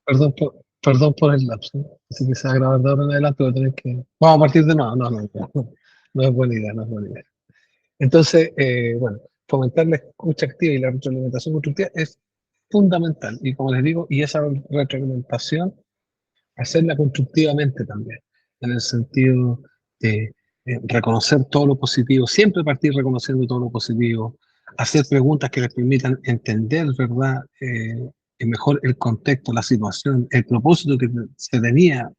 Perdón por el lapso, ¿no? Así que se va a grabar de ahora en adelante, voy a tener que... Vamos a partir de nuevo, no es buena idea, no es buena idea. Entonces, bueno, fomentar la escucha activa y la retroalimentación constructiva es fundamental, y como les digo, y esa retroalimentación, hacerla constructivamente también, en el sentido de reconocer todo lo positivo, siempre partir reconociendo todo lo positivo, hacer preguntas que les permitan entender, ¿verdad? Mejor el contexto, la situación, el propósito que se tenía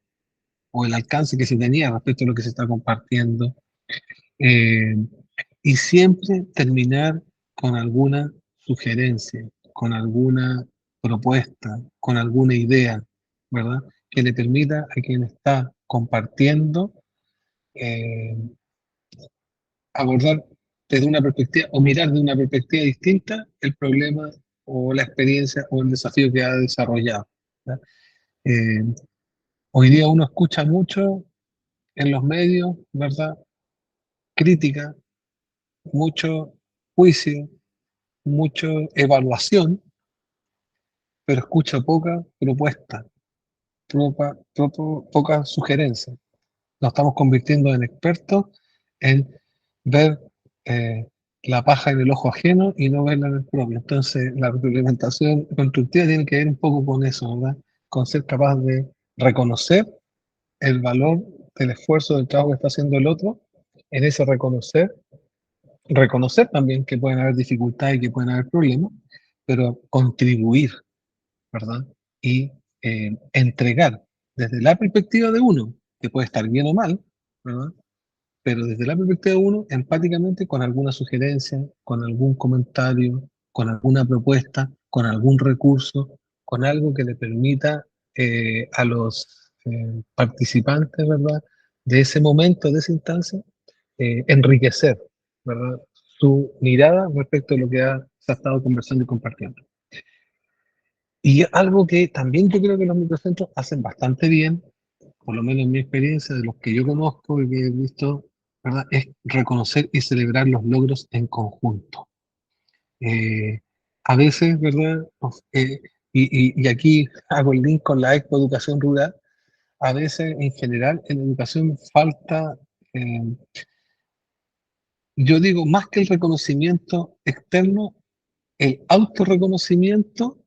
o el alcance que se tenía respecto a lo que se está compartiendo. Eh, y siempre terminar con alguna sugerencia, con alguna propuesta, con alguna idea, ¿verdad? Que le permita a quien está compartiendo eh, abordar desde una perspectiva o mirar de una perspectiva distinta el problema o la experiencia o el desafío que ha desarrollado, ¿verdad? Eh, Hoy día uno escucha mucho en los medios, ¿verdad? Crítica, mucho juicio, mucha evaluación, pero escucha poca propuesta, poca sugerencia. Nos estamos convirtiendo en expertos en ver eh, la paja en el ojo ajeno y no verla en el propio. Entonces, la retroalimentación constructiva tiene que ver un poco con eso, ¿verdad? Con ser capaz de reconocer el valor del esfuerzo, del trabajo que está haciendo el otro, en ese reconocer también que pueden haber dificultades y que pueden haber problemas, pero contribuir, ¿verdad? Y entregar desde la perspectiva de uno, que puede estar bien o mal, ¿verdad? Pero desde la perspectiva de uno, empáticamente, con alguna sugerencia, con algún comentario, con alguna propuesta, con algún recurso, con algo que le permita a los participantes, ¿verdad? De ese momento, de esa instancia, enriquecer, ¿verdad? Su mirada respecto a lo que se ha estado conversando y compartiendo. Y algo que también yo creo que los microcentros hacen bastante bien, por lo menos en mi experiencia, de los que yo conozco y que he visto, ¿verdad? Es reconocer y celebrar los logros en conjunto. Eh, a veces, ¿verdad? Y aquí hago el link con la Expo Educación Rural, a veces en general en educación falta, eh, yo digo, más que el reconocimiento externo, el autorreconocimiento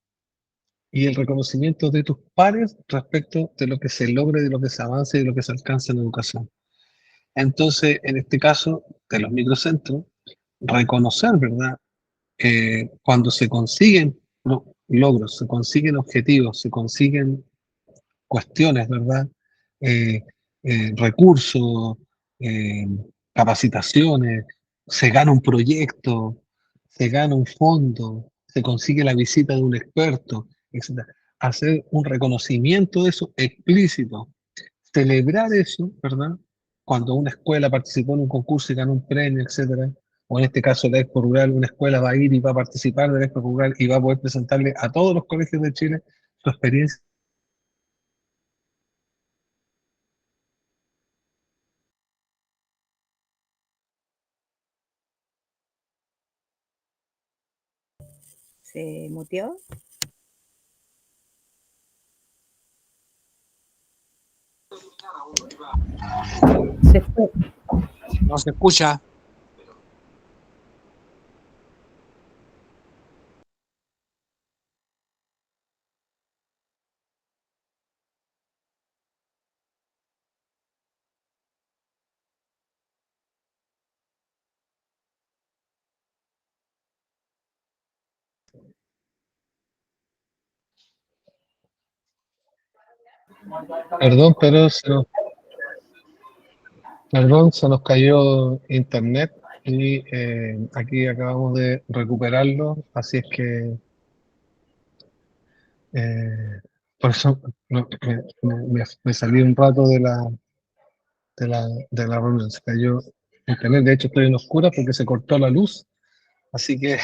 y el reconocimiento de tus pares respecto de lo que se logra, de lo que se avanza y de lo que se alcanza en educación. Entonces, en este caso de los microcentros, reconocer, ¿verdad? Cuando se consiguen logros, se consiguen objetivos, se consiguen cuestiones, ¿verdad? Eh, Recursos, eh, capacitaciones, se gana un proyecto, se gana un fondo, se consigue la visita de un experto, etc. Hacer un reconocimiento de eso explícito, celebrar eso, ¿verdad? Cuando una escuela participó en un concurso y ganó un premio, etcétera, o en este caso la Expo Rural, una escuela va a ir y va a participar de la Expo Rural y va a poder presentarle a todos los colegios de Chile su experiencia. ¿Se muteó? Se fue. No se escucha. Perdón, pero perdón, se nos cayó internet y aquí acabamos de recuperarlo, así es que eh, por eso me salí un rato de la reunión, se cayó internet, de hecho estoy en oscura porque se cortó la luz, así que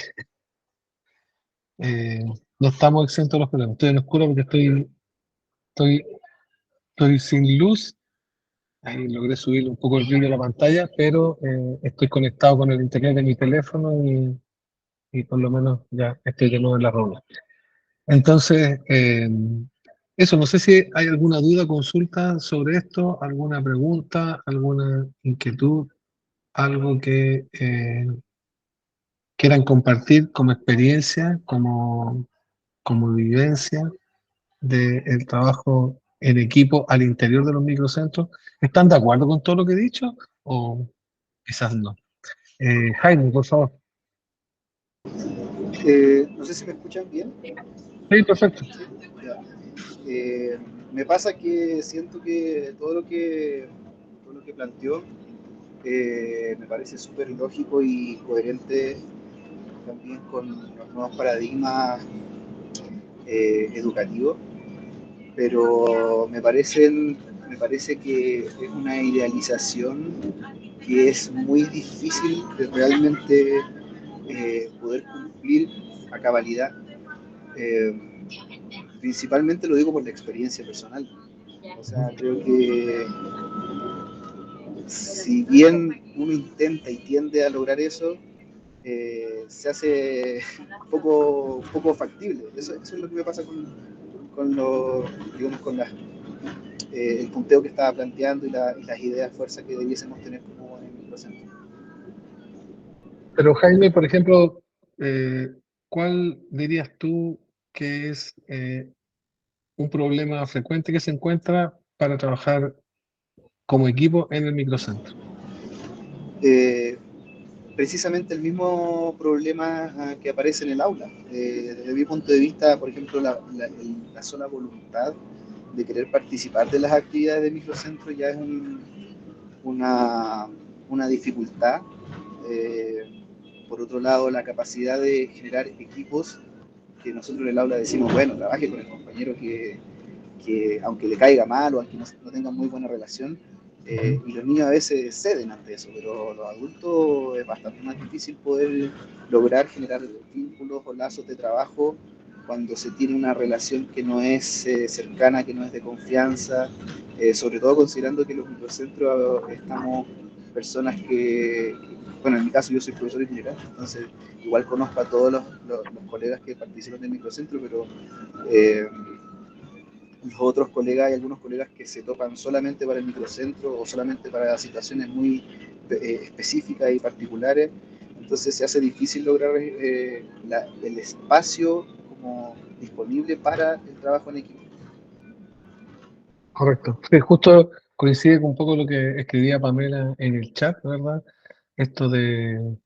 eh, no estamos exentos de los problemas, estoy en oscura porque estoy, estoy sin luz. Ahí logré subir un poco el brillo de la pantalla, pero estoy conectado con el internet de mi teléfono y por lo menos ya estoy de nuevo en la reunión. Entonces, Eso, no sé si hay alguna duda, consulta sobre esto, alguna pregunta, alguna inquietud, algo que quieran compartir como experiencia, como vivencia del trabajo en equipo al interior de los microcentros. ¿Están de acuerdo con todo lo que he dicho o quizás no? Jaime, por favor. No sé si me escuchan bien. Sí, perfecto. Ya. Me pasa que siento que todo lo que planteó me parece súper lógico y coherente también con los nuevos paradigmas educativos, pero me parece que es una idealización que es muy difícil de realmente poder cumplir a cabalidad. Eh, Principalmente lo digo por la experiencia personal. O sea, creo que si bien uno intenta y tiende a lograr eso, se hace poco factible. Eso es lo que me pasa digamos, el punteo que estaba planteando y las ideas fuerza que debiésemos tener como en el microcentro. Pero Jaime, por ejemplo, ¿cuál dirías tú que es un problema frecuente que se encuentra para trabajar como equipo en el microcentro? Eh, Precisamente el mismo problema que aparece en el aula. Desde mi punto de vista, por ejemplo, la sola voluntad de querer participar de las actividades de microcentro ya es una, una dificultad. Por otro lado, la capacidad de generar equipos que nosotros en el aula decimos, bueno, trabaje con el compañero que aunque le caiga mal o aunque no tengan muy buena relación, y los niños a veces ceden ante eso, pero los adultos es bastante más difícil poder lograr generar vínculos o lazos de trabajo cuando se tiene una relación que no es cercana, que no es de confianza, sobre todo considerando que en los microcentros estamos personas bueno, en mi caso yo soy profesor itinerante, entonces igual conozco a todos los colegas que participan del microcentro, pero eh, los otros colegas, hay algunos colegas que se topan solamente para el microcentro o solamente para situaciones muy específicas y particulares, entonces se hace difícil lograr el espacio como disponible para el trabajo en equipo. Correcto. Sí, justo coincide con un poco lo que escribía Pamela en el chat, ¿verdad? Esto de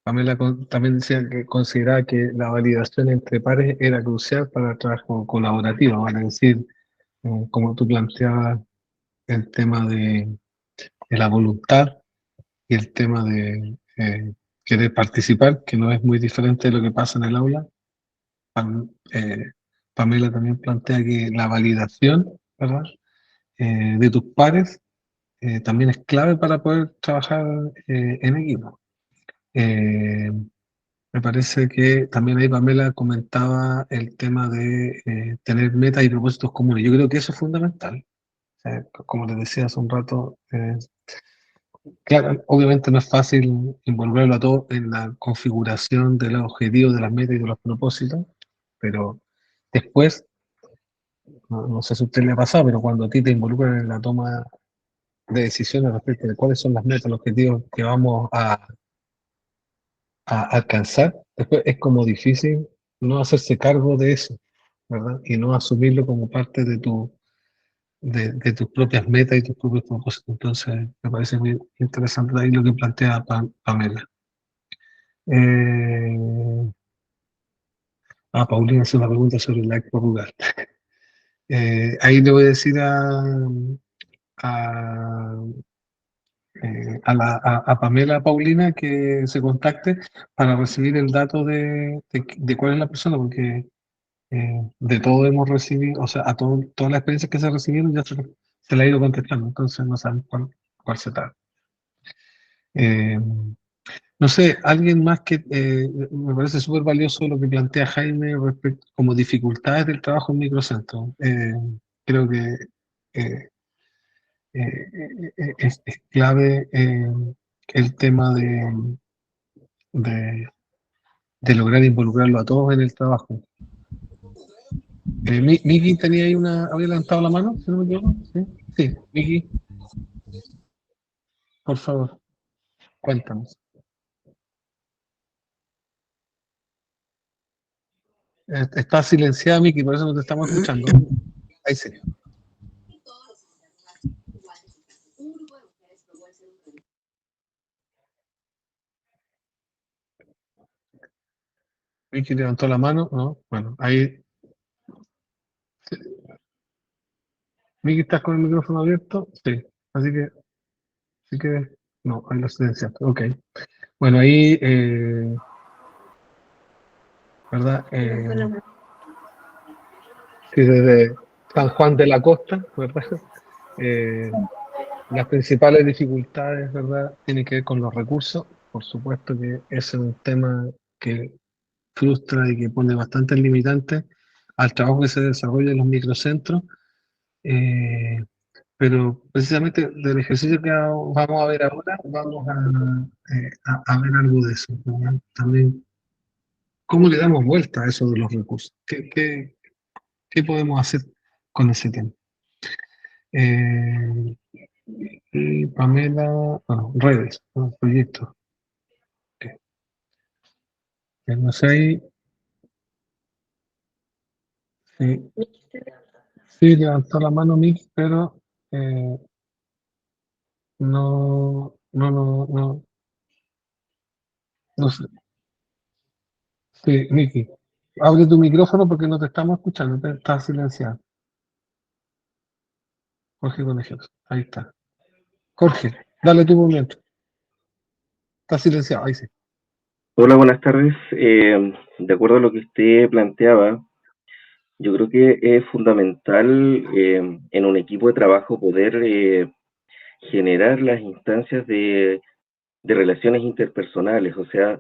Pamela también decía que consideraba que la validación entre pares era crucial para el trabajo colaborativo, van a decir, como tú planteabas, el tema de la voluntad y el tema de querer participar, que no es muy diferente de lo que pasa en el aula. Pamela también plantea que la validación, ¿verdad? De tus pares también es clave para poder trabajar en equipo. Eh, Me parece que también ahí Pamela comentaba el tema de tener metas y propósitos comunes. Yo creo que eso es fundamental. Como les decía hace un rato, claro, obviamente no es fácil involucrarlo a todo en la configuración de los objetivos, de las metas y de los propósitos, pero después, no sé si a usted le ha pasado, pero cuando a ti te involucran en la toma de decisiones respecto de cuáles son las metas, los objetivos que vamos a alcanzar, después es como difícil no hacerse cargo de eso, ¿verdad? Y no asumirlo como parte de tus propias metas y tus propios propósitos. Entonces, me parece muy interesante ahí lo que plantea Pamela. Eh, Paulina hace una pregunta sobre el acto rural. Ahí le voy a decir a, a Pamela Paulina que se contacte para recibir el dato de cuál es la persona, porque de todo hemos recibido, o sea, todas las experiencias que se recibieron ya se le ha ido contestando, entonces no saben cuál se trata. Eh, no sé, alguien más que me parece súper valioso lo que plantea Jaime respecto como dificultades del trabajo en microcentro. Creo que eh, es clave el tema de, de lograr involucrarlo a todos en el trabajo. Miki tenía ahí había levantado la mano, si no me equivoco. Sí, sí, Miki, por favor, cuéntanos. Está silenciada, Miki, por eso no te estamos escuchando. Ahí sí. Miki levantó la mano, ¿no? Bueno, ahí. Miki, ¿estás con el micrófono abierto? Sí. Así que, no, ahí lo silenciaste. Ok. Bueno, ahí, ¿verdad? Sí, desde San Juan de la Costa, ¿verdad? Eh, las principales dificultades, ¿verdad? Tienen que ver con los recursos. Por supuesto que ese es un tema que frustra y que pone bastantes limitantes al trabajo que se desarrolla en los microcentros. Eh, pero precisamente del ejercicio que vamos a ver ahora, vamos a ver algo de eso, ¿verdad? También, ¿cómo le damos vuelta a eso de los recursos? ¿Qué podemos hacer con ese tema? Eh, y Pamela, bueno, redes, ¿no? Proyectos. Que- que no sé ahí, sí, sí levantó la mano Miki, pero eh, no sé. Sí, Miki, abre tu micrófono porque no te estamos escuchando, estás silenciado. Jorge Conejeros, ahí está. Jorge, dale tu momento. Está silenciado, ahí sí. Hola, buenas tardes. De acuerdo a lo que usted planteaba, yo creo que es fundamental en un equipo de trabajo poder generar las instancias de relaciones interpersonales. O sea,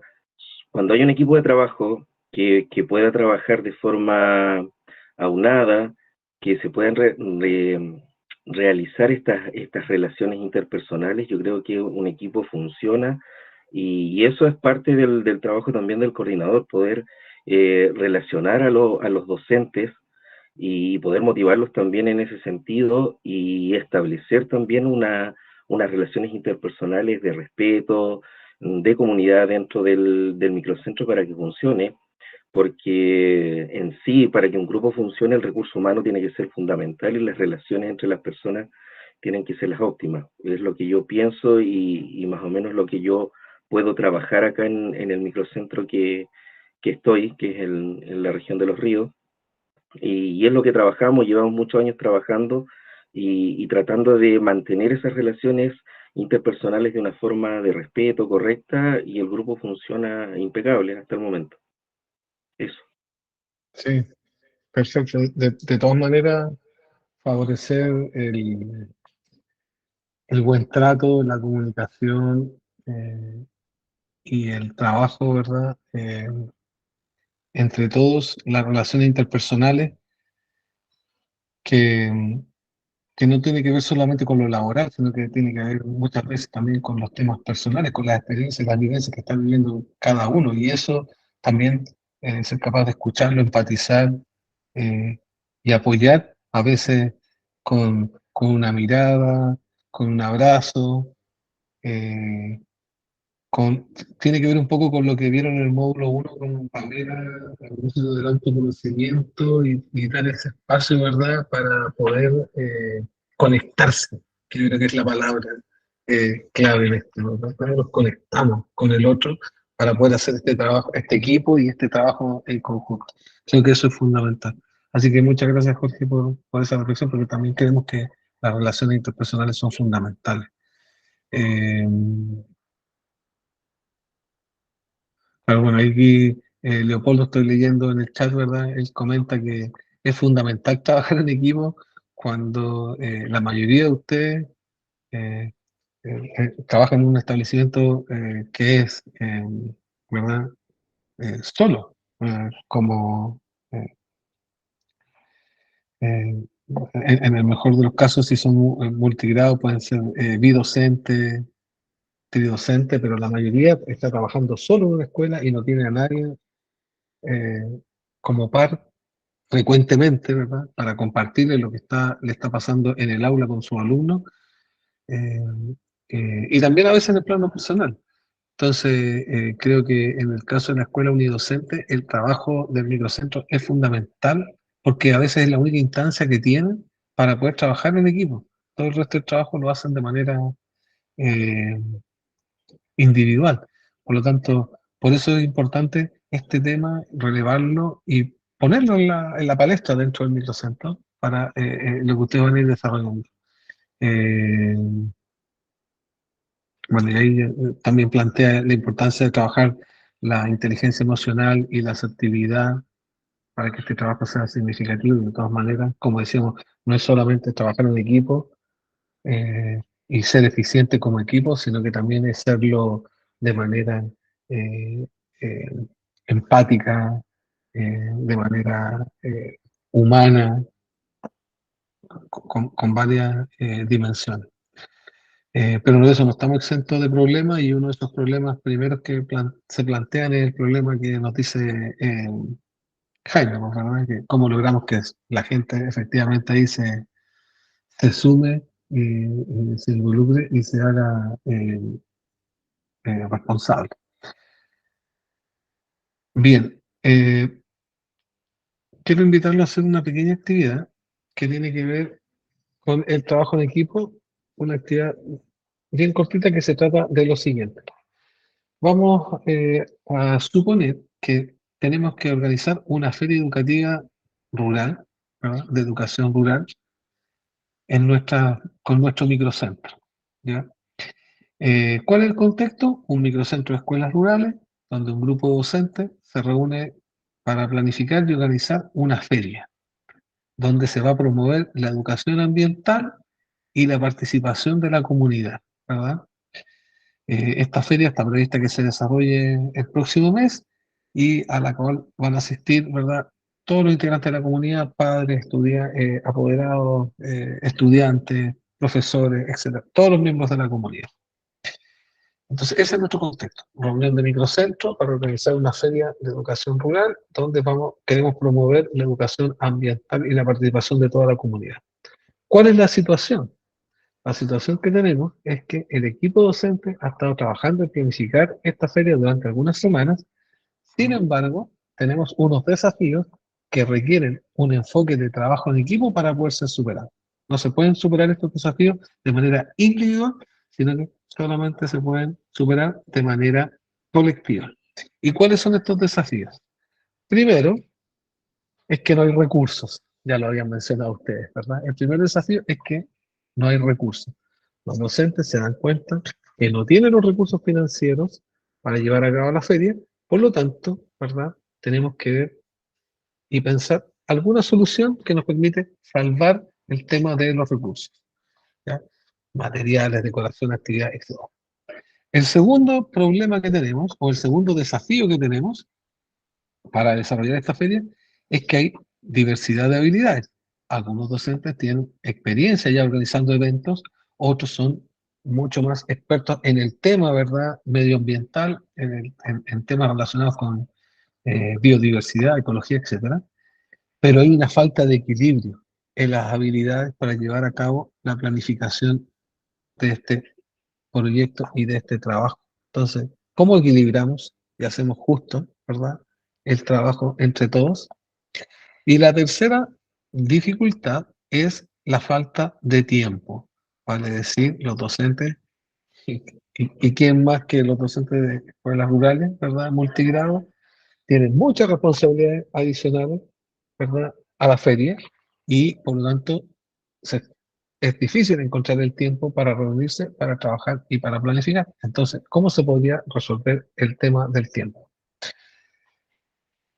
cuando hay un equipo de trabajo que pueda trabajar de forma aunada, que se puedan realizar estas relaciones interpersonales, yo creo que un equipo funciona y eso es parte del trabajo también del coordinador, poder relacionar a los docentes y poder motivarlos también en ese sentido y establecer también unas relaciones interpersonales de respeto, de comunidad dentro del microcentro para que funcione, porque en sí, para que un grupo funcione, el recurso humano tiene que ser fundamental y las relaciones entre las personas tienen que ser las óptimas. Es lo que yo pienso y más o menos lo que yo puedo trabajar acá en el microcentro que estoy, que es en la región de Los Ríos, y es lo que trabajamos, llevamos muchos años trabajando y tratando de mantener esas relaciones interpersonales de una forma de respeto correcta y el grupo funciona impecable hasta el momento. Eso. Sí, perfecto. De todas maneras, favorecer el buen trato, la comunicación y el trabajo, ¿verdad? Entre todos, las relaciones interpersonales que, que no tiene que ver solamente con lo laboral, sino que tiene que ver muchas veces también con los temas personales, con las experiencias, las vivencias que está viviendo cada uno. Y eso también, ser capaz de escucharlo, empatizar eh, y apoyar, a veces con una mirada, con un abrazo. eh, Tiene que ver un poco con lo que vieron en el módulo uno con Pamela, el uso del autoconocimiento y dar ese espacio, ¿verdad?, para poder conectarse, que yo creo que es la palabra clave en esto, ¿verdad? Cómo nos conectamos con el otro para poder hacer este trabajo, este equipo y este trabajo en conjunto. Creo que eso es fundamental. Así que muchas gracias, Jorge, por esa reflexión, porque también creemos que las relaciones interpersonales son fundamentales. Eh, Pero bueno, aquí Leopoldo estoy leyendo en el chat, ¿verdad? Él comenta que es fundamental trabajar en equipo cuando la mayoría de ustedes trabajan en un establecimiento que es, ¿verdad? Solo, como eh, en el mejor de los casos, si son multigrados, pueden ser bidocentes, tridocentes, pero la mayoría está trabajando solo en una escuela y no tiene a nadie como par frecuentemente, ¿verdad? Para compartirle lo que le está pasando en el aula con sus alumnos, eh, y también a veces en el plano personal. Entonces, creo que en el caso de la escuela unidocente, el trabajo del microcentro es fundamental porque a veces es la única instancia que tienen para poder trabajar en equipo. Todo el resto del trabajo lo hacen de manera eh, individual. Por lo tanto, por eso es importante este tema, relevarlo y ponerlo en la palestra dentro del microcentro para lo que ustedes van a ir desarrollando. Eh, bueno, y ahí también plantea la importancia de trabajar la inteligencia emocional y la asertividad para que este trabajo sea significativo. De todas maneras, como decíamos, no es solamente trabajar en equipo y ser eficiente como equipo, sino que también es serlo de manera eh, eh, empática, de manera humana, con varias dimensiones. Pero de eso no estamos exentos de problemas y uno de esos problemas primeros que se plantean es el problema que nos dice Jaime, pues, ¿verdad? Que cómo logramos que la gente efectivamente ahí se sume y se involucre y se haga responsable. Bien, quiero invitarlo a hacer una pequeña actividad que tiene que ver con el trabajo en equipo, una actividad bien cortita que se trata de lo siguiente. Vamos a suponer que tenemos que organizar una feria educativa rural, ¿verdad? De educación rural, con nuestro microcentro, ¿ya? ¿Cuál es el contexto? Un microcentro de escuelas rurales, donde un grupo docente se reúne para planificar y organizar una feria, donde se va a promover la educación ambiental y la participación de la comunidad, ¿verdad? Esta feria está prevista que se desarrolle el próximo mes y a la cual van a asistir, ¿verdad? Todos los integrantes de la comunidad, padres, apoderados, estudiantes, profesores, etcétera, todos los miembros de la comunidad. Entonces, ese es nuestro contexto. Reunión de microcentro para organizar una feria de educación rural donde queremos promover la educación ambiental y la participación de toda la comunidad. ¿Cuál es la situación? La situación que tenemos es que el equipo docente ha estado trabajando en planificar esta feria durante algunas semanas. Sin embargo, tenemos unos desafíos que requieren un enfoque de trabajo en equipo para poder ser superados. No se pueden superar estos desafíos de manera individual, sino que solamente se pueden superar de manera colectiva. ¿Y cuáles son estos desafíos? Primero, es que no hay recursos. Ya lo habían mencionado ustedes, ¿verdad? El primer desafío es que no hay recursos. Los docentes se dan cuenta que no tienen los recursos financieros para llevar a cabo la feria, por lo tanto, ¿verdad? Tenemos que ver y pensar alguna solución que nos permite salvar el tema de los recursos, ¿ya? Materiales, decoración, actividades, etc. El segundo problema que tenemos, o el segundo desafío que tenemos para desarrollar esta feria, es que hay diversidad de habilidades. Algunos docentes tienen experiencia ya organizando eventos, otros son mucho más expertos en el tema, ¿verdad?, medioambiental, en temas relacionados con biodiversidad, ecología, etcétera. Pero hay una falta de equilibrio en las habilidades para llevar a cabo la planificación de este proyecto y de este trabajo. Entonces, ¿cómo equilibramos y hacemos justo, ¿verdad?, el trabajo entre todos? Y la tercera dificultad es la falta de tiempo. Vale decir, los docentes, y quién más que los docentes de escuelas rurales, ¿verdad?, multigrado, tienen muchas responsabilidades adicionales, ¿verdad?, a la feria y por lo tanto se- es difícil encontrar el tiempo para reunirse, para trabajar y para planificar. Entonces, ¿cómo se podría resolver el tema del tiempo?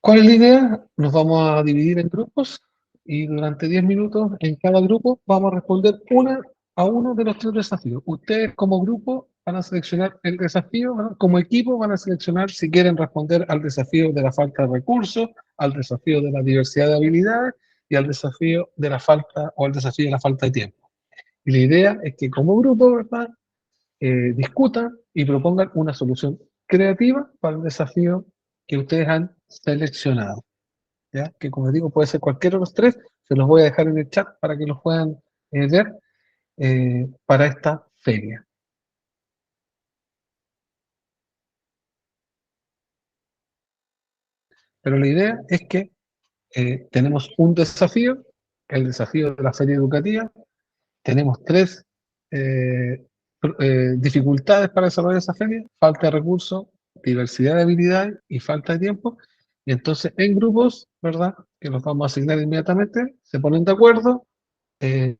¿Cuál es la idea? Nos vamos a dividir en grupos y durante 10 minutos en cada grupo vamos a responder a uno de los tres desafíos. Ustedes como grupo van a seleccionar el desafío, ¿verdad? Como equipo van a seleccionar si quieren responder al desafío de la falta de recursos, al desafío de la diversidad de habilidades y al desafío de la falta o al desafío de la falta de tiempo. Y la idea es que como grupo, ¿verdad?, discutan y propongan una solución creativa para el desafío que ustedes han seleccionado. ¿ya? Que como digo, puede ser cualquiera de los tres, se los voy a dejar en el chat para que los puedan ver para esta feria. Pero la idea es que tenemos un desafío, el desafío de la feria educativa, tenemos tres dificultades para desarrollar esa feria: falta de recursos, diversidad de habilidades y falta de tiempo. Y entonces en grupos, ¿verdad? Que los vamos a asignar inmediatamente, se ponen de acuerdo, eh,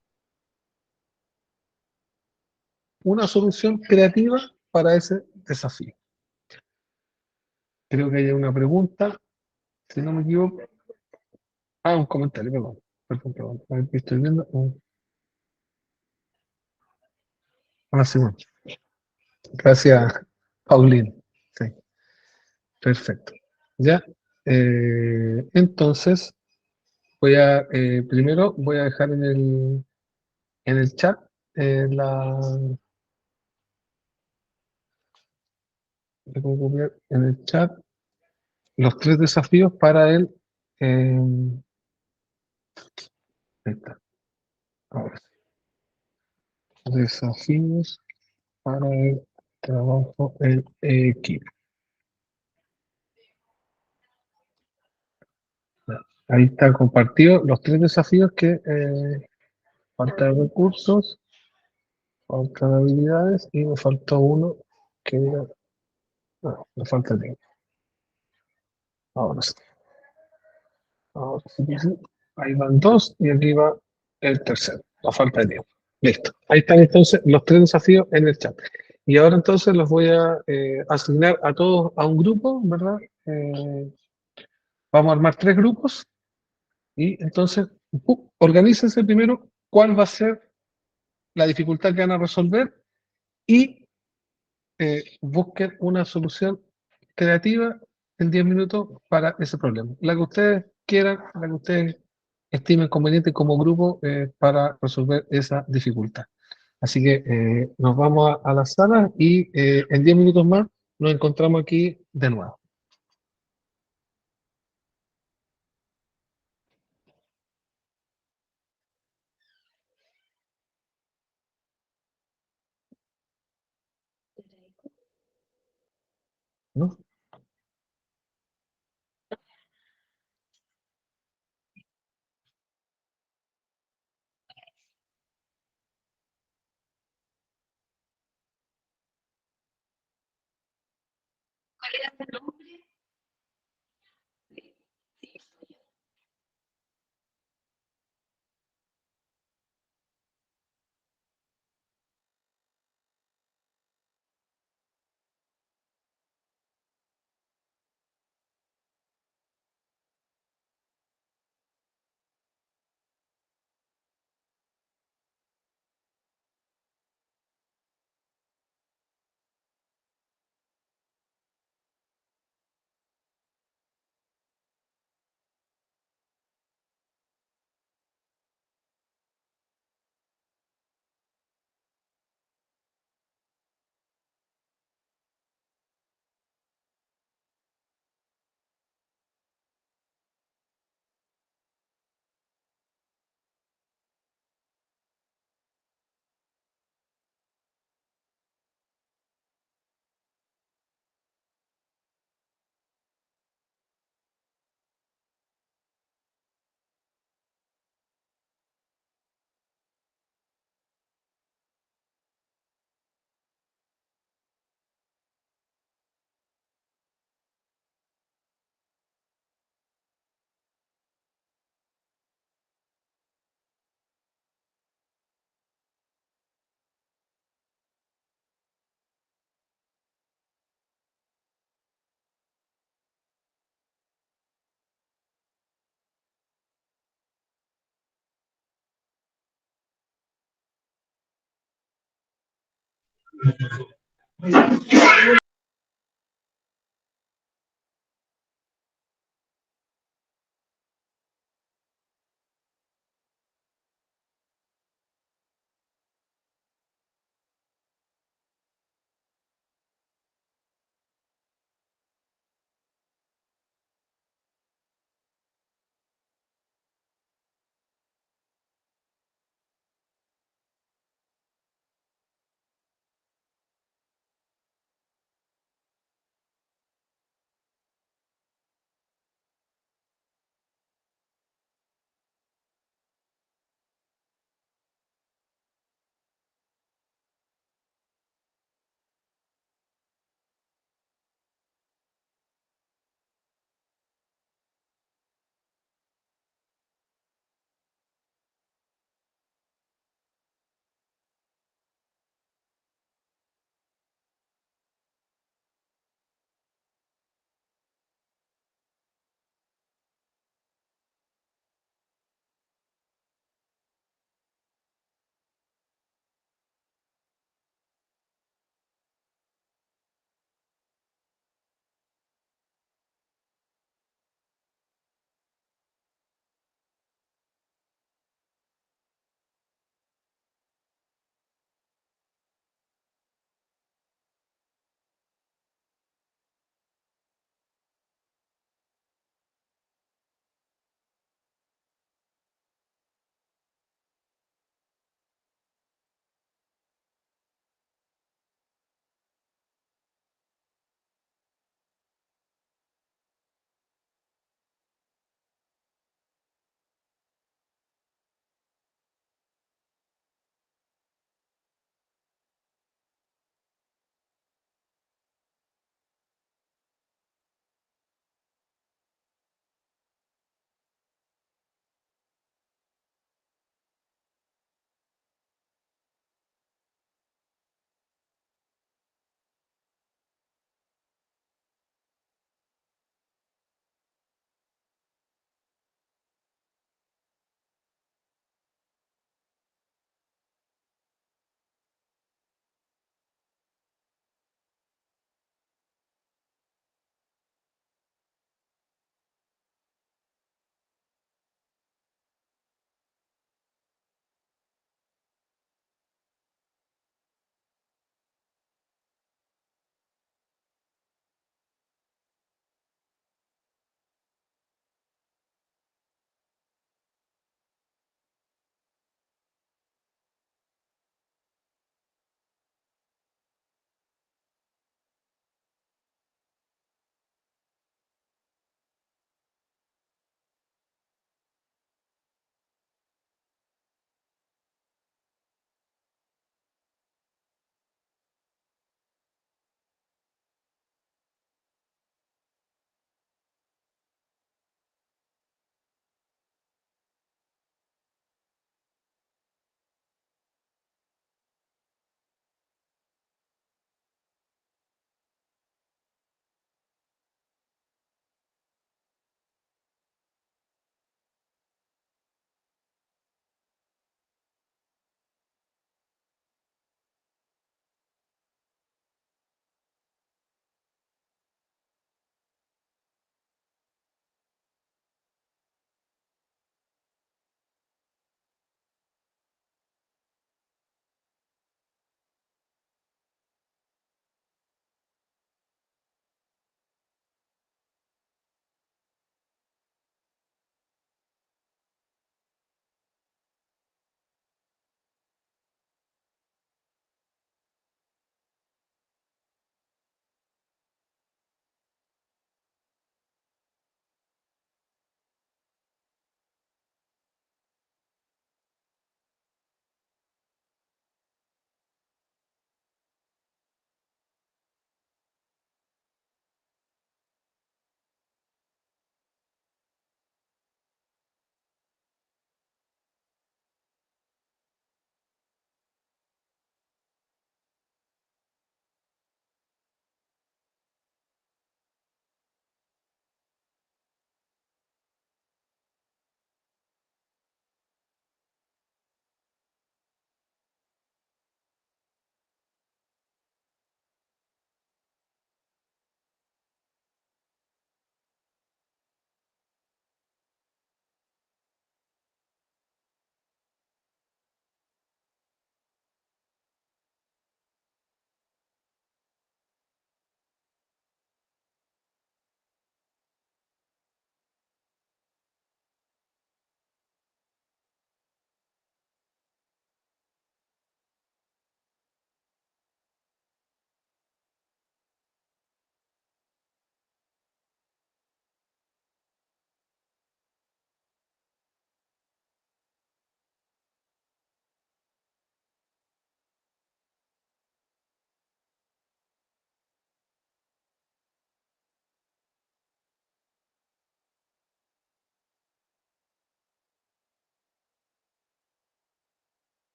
una solución creativa para ese desafío. Creo que hay una pregunta, si no me equivoco. Ah, un comentario, perdón. Perdón, perdón. A ver, ¿qué estoy viendo? Ah, sí, bueno. Gracias, Paulín. Sí, perfecto. Ya. Entonces, primero voy a dejar en el chat eh, la, voy a copiar en el chat los tres desafíos para eh, ahí está, ahora sí. Desafíos para el trabajo en equipo. Ya, ahí está compartido los tres desafíos que falta de recursos, falta de habilidades y me faltó uno que era, no, me falta tiempo. Ahora sí. Ahora sí que sí. Ahí van dos y aquí va el tercero. La falta de tiempo. Listo. Ahí están entonces los tres desafíos en el chat. Y ahora entonces los voy a asignar a todos a un grupo, ¿verdad? Vamos a armar tres grupos y entonces organícense primero cuál va a ser la dificultad que van a resolver y busquen una solución creativa en 10 minutos para ese problema. La que ustedes quieran, la que ustedes estimen conveniente como grupo para resolver esa dificultad. Así que nos vamos a la sala y en 10 minutos más nos encontramos aquí de nuevo. ¿No?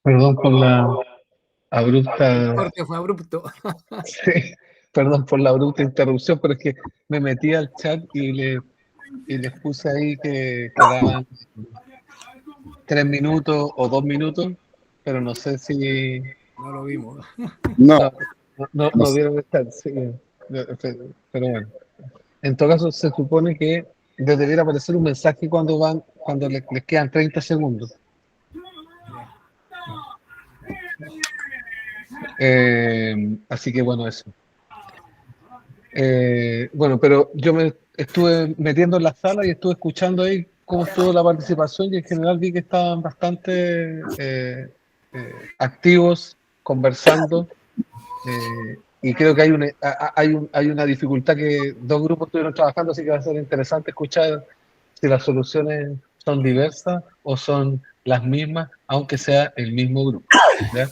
Perdón por la abrupta, Corte fue abrupto. sí, perdón por la abrupta interrupción, pero es que me metí al chat y les puse ahí que quedaban 3 minutos o 2 minutos, pero no sé si No lo vimos. No, no vieron el chat, sí, pero bueno. En todo caso, se supone que les debiera aparecer un mensaje cuando les quedan 30 segundos. Así que bueno, eso. Bueno, pero yo me estuve metiendo en la sala y estuve escuchando ahí cómo estuvo la participación y en general vi que estaban bastante activos, conversando, y creo que hay una dificultad que dos grupos estuvieron trabajando, así que va a ser interesante escuchar si las soluciones son diversas o son las mismas, aunque sea el mismo grupo, ¿ya?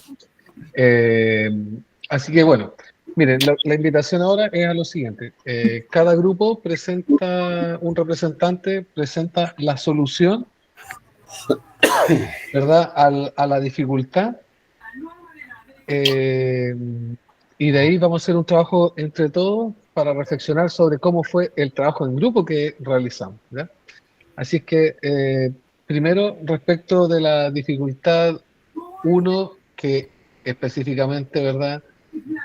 Así que bueno, miren, la invitación ahora es a lo siguiente. Cada grupo presenta, un representante presenta la solución, ¿verdad? A la dificultad. Y de ahí vamos a hacer un trabajo entre todos para reflexionar sobre cómo fue el trabajo en grupo que realizamos, ¿ya? Así es que, primero, respecto de la dificultad 1, que específicamente, ¿verdad?,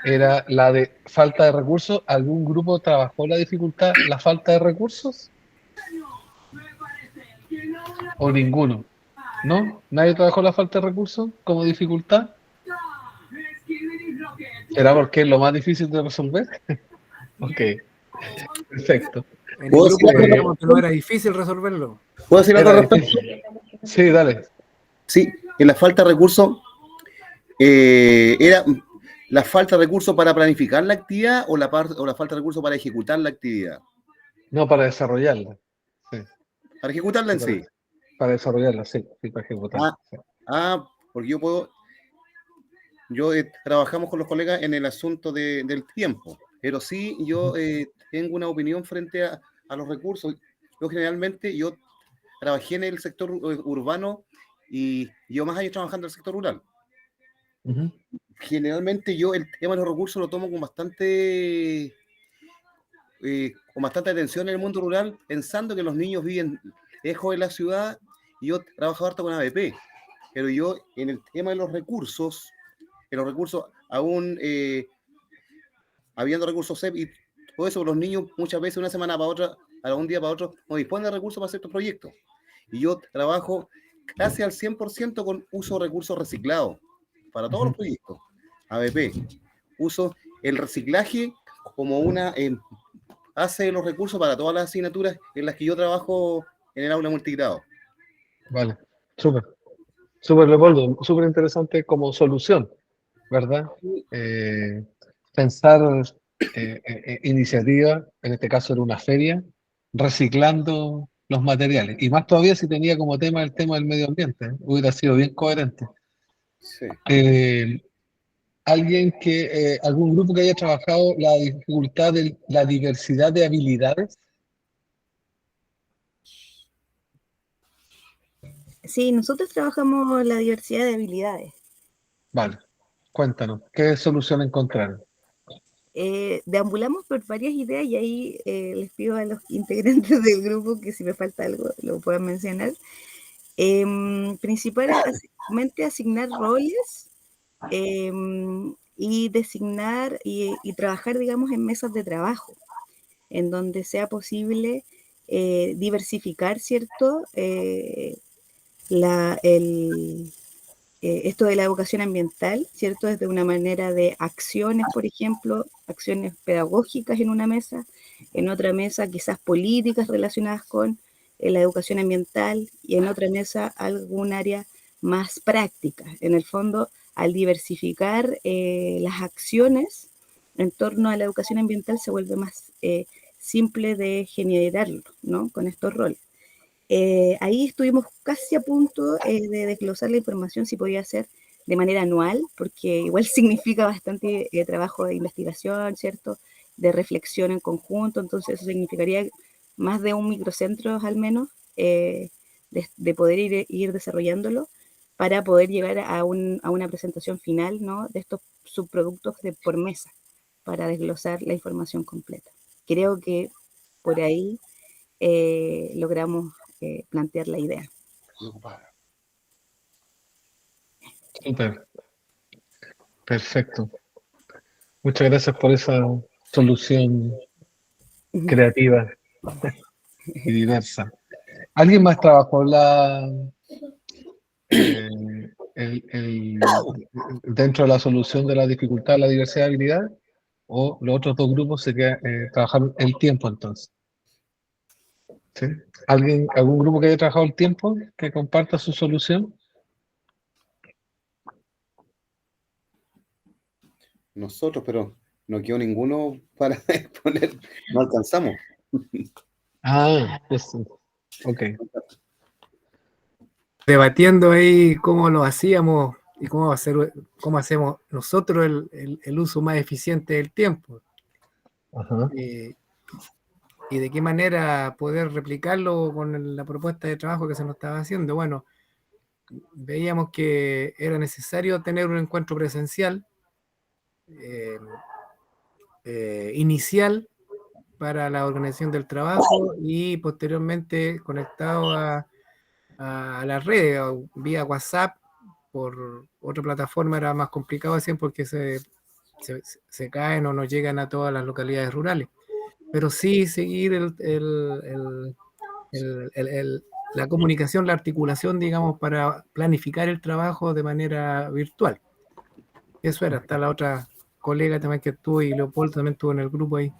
era la de falta de recursos. ¿Algún grupo trabajó la dificultad, la falta de recursos? ¿O ninguno? ¿No? ¿Nadie trabajó la falta de recursos como dificultad? ¿Será porque es lo más difícil de resolver? Ok, perfecto. En el ¿Puedo grupo decir algo? creíamos que no era difícil resolverlo. ¿Puedo decir algo al Era respecto? difícil. Sí, dale. Sí, en la falta de recursos, ¿era la falta de recursos para planificar la actividad o la falta de recursos para ejecutar la actividad? No, para desarrollarla. Sí, Para ejecutarla en sí. para desarrollarla, sí, para ejecutarla. Sí. Porque trabajamos con los colegas en el asunto del tiempo, pero sí yo tengo una opinión frente a los recursos. Yo trabajé en el sector urbano y yo más años trabajando en el sector rural. Uh-huh. Generalmente yo el tema de los recursos lo tomo con bastante atención en el mundo rural, pensando que los niños viven lejos de la ciudad, y yo trabajo harto con ABP, pero yo en el tema de los recursos aún habiendo recursos CEP y todo eso, los niños muchas veces una semana para otra, a un día para otro, no disponen de recursos para hacer estos proyectos. Y yo trabajo casi al 100% con uso de recursos reciclados para todos los proyectos. ABP, uso el reciclaje como una base de los recursos para todas las asignaturas en las que yo trabajo en el aula multigrado. Vale, súper, Leopoldo, súper interesante como solución, ¿verdad? Pensar iniciativa, en este caso era una feria, reciclando los materiales, y más todavía si tenía como tema el tema del medio ambiente, hubiera sido bien coherente. Sí. ¿Algún grupo que haya trabajado la dificultad de la diversidad de habilidades? Sí, nosotros trabajamos la diversidad de habilidades. Vale, cuéntanos, ¿qué solución encontraron? Deambulamos por varias ideas y ahí les pido a los integrantes del grupo que si me falta algo lo puedan mencionar. Principalmente asignar roles y designar y trabajar, digamos, en mesas de trabajo, en donde sea posible diversificar, ¿cierto? Esto de la educación ambiental, ¿cierto? Desde una manera de acciones, por ejemplo, acciones pedagógicas en una mesa, en otra mesa quizás políticas relacionadas con la educación ambiental, y en otra mesa algún área más práctica. En el fondo, al diversificar las acciones en torno a la educación ambiental, se vuelve más simple de generarlo, ¿no? Con estos roles. Ahí estuvimos casi a punto de desglosar la información si podía ser de manera anual, porque igual significa bastante trabajo de investigación, ¿cierto? De reflexión en conjunto, entonces eso significaría más de un microcentro al menos de poder ir desarrollándolo, para poder llegar a una presentación final, ¿no?, de estos subproductos por mesa, para desglosar la información completa. Creo que por ahí logramos plantear la idea. Súper, perfecto. Muchas gracias por esa solución creativa y diversa. ¿Alguien más trabajó dentro de la solución de la dificultad de la diversidad de habilidades? ¿O los otros dos grupos trabajaron el tiempo entonces? ¿Sí? ¿Algún grupo que haya trabajado el tiempo que comparta su solución? Nosotros, pero no quedó ninguno para exponer, no alcanzamos. Ah, eso. Ok. Debatiendo ahí cómo lo hacíamos y cómo hacemos nosotros el uso más eficiente del tiempo. Ajá. Y de qué manera poder replicarlo con la propuesta de trabajo que se nos estaba haciendo. Bueno, veíamos que era necesario tener un encuentro presencial inicial para la organización del trabajo y posteriormente conectado a las redes, vía WhatsApp. Por otra plataforma era más complicado así porque se caen o no llegan a todas las localidades rurales. Pero sí seguir la comunicación, la articulación, digamos, para planificar el trabajo de manera virtual. Eso era. Hasta la otra colega también que estuvo, y Leopoldo también estuvo en el grupo ahí,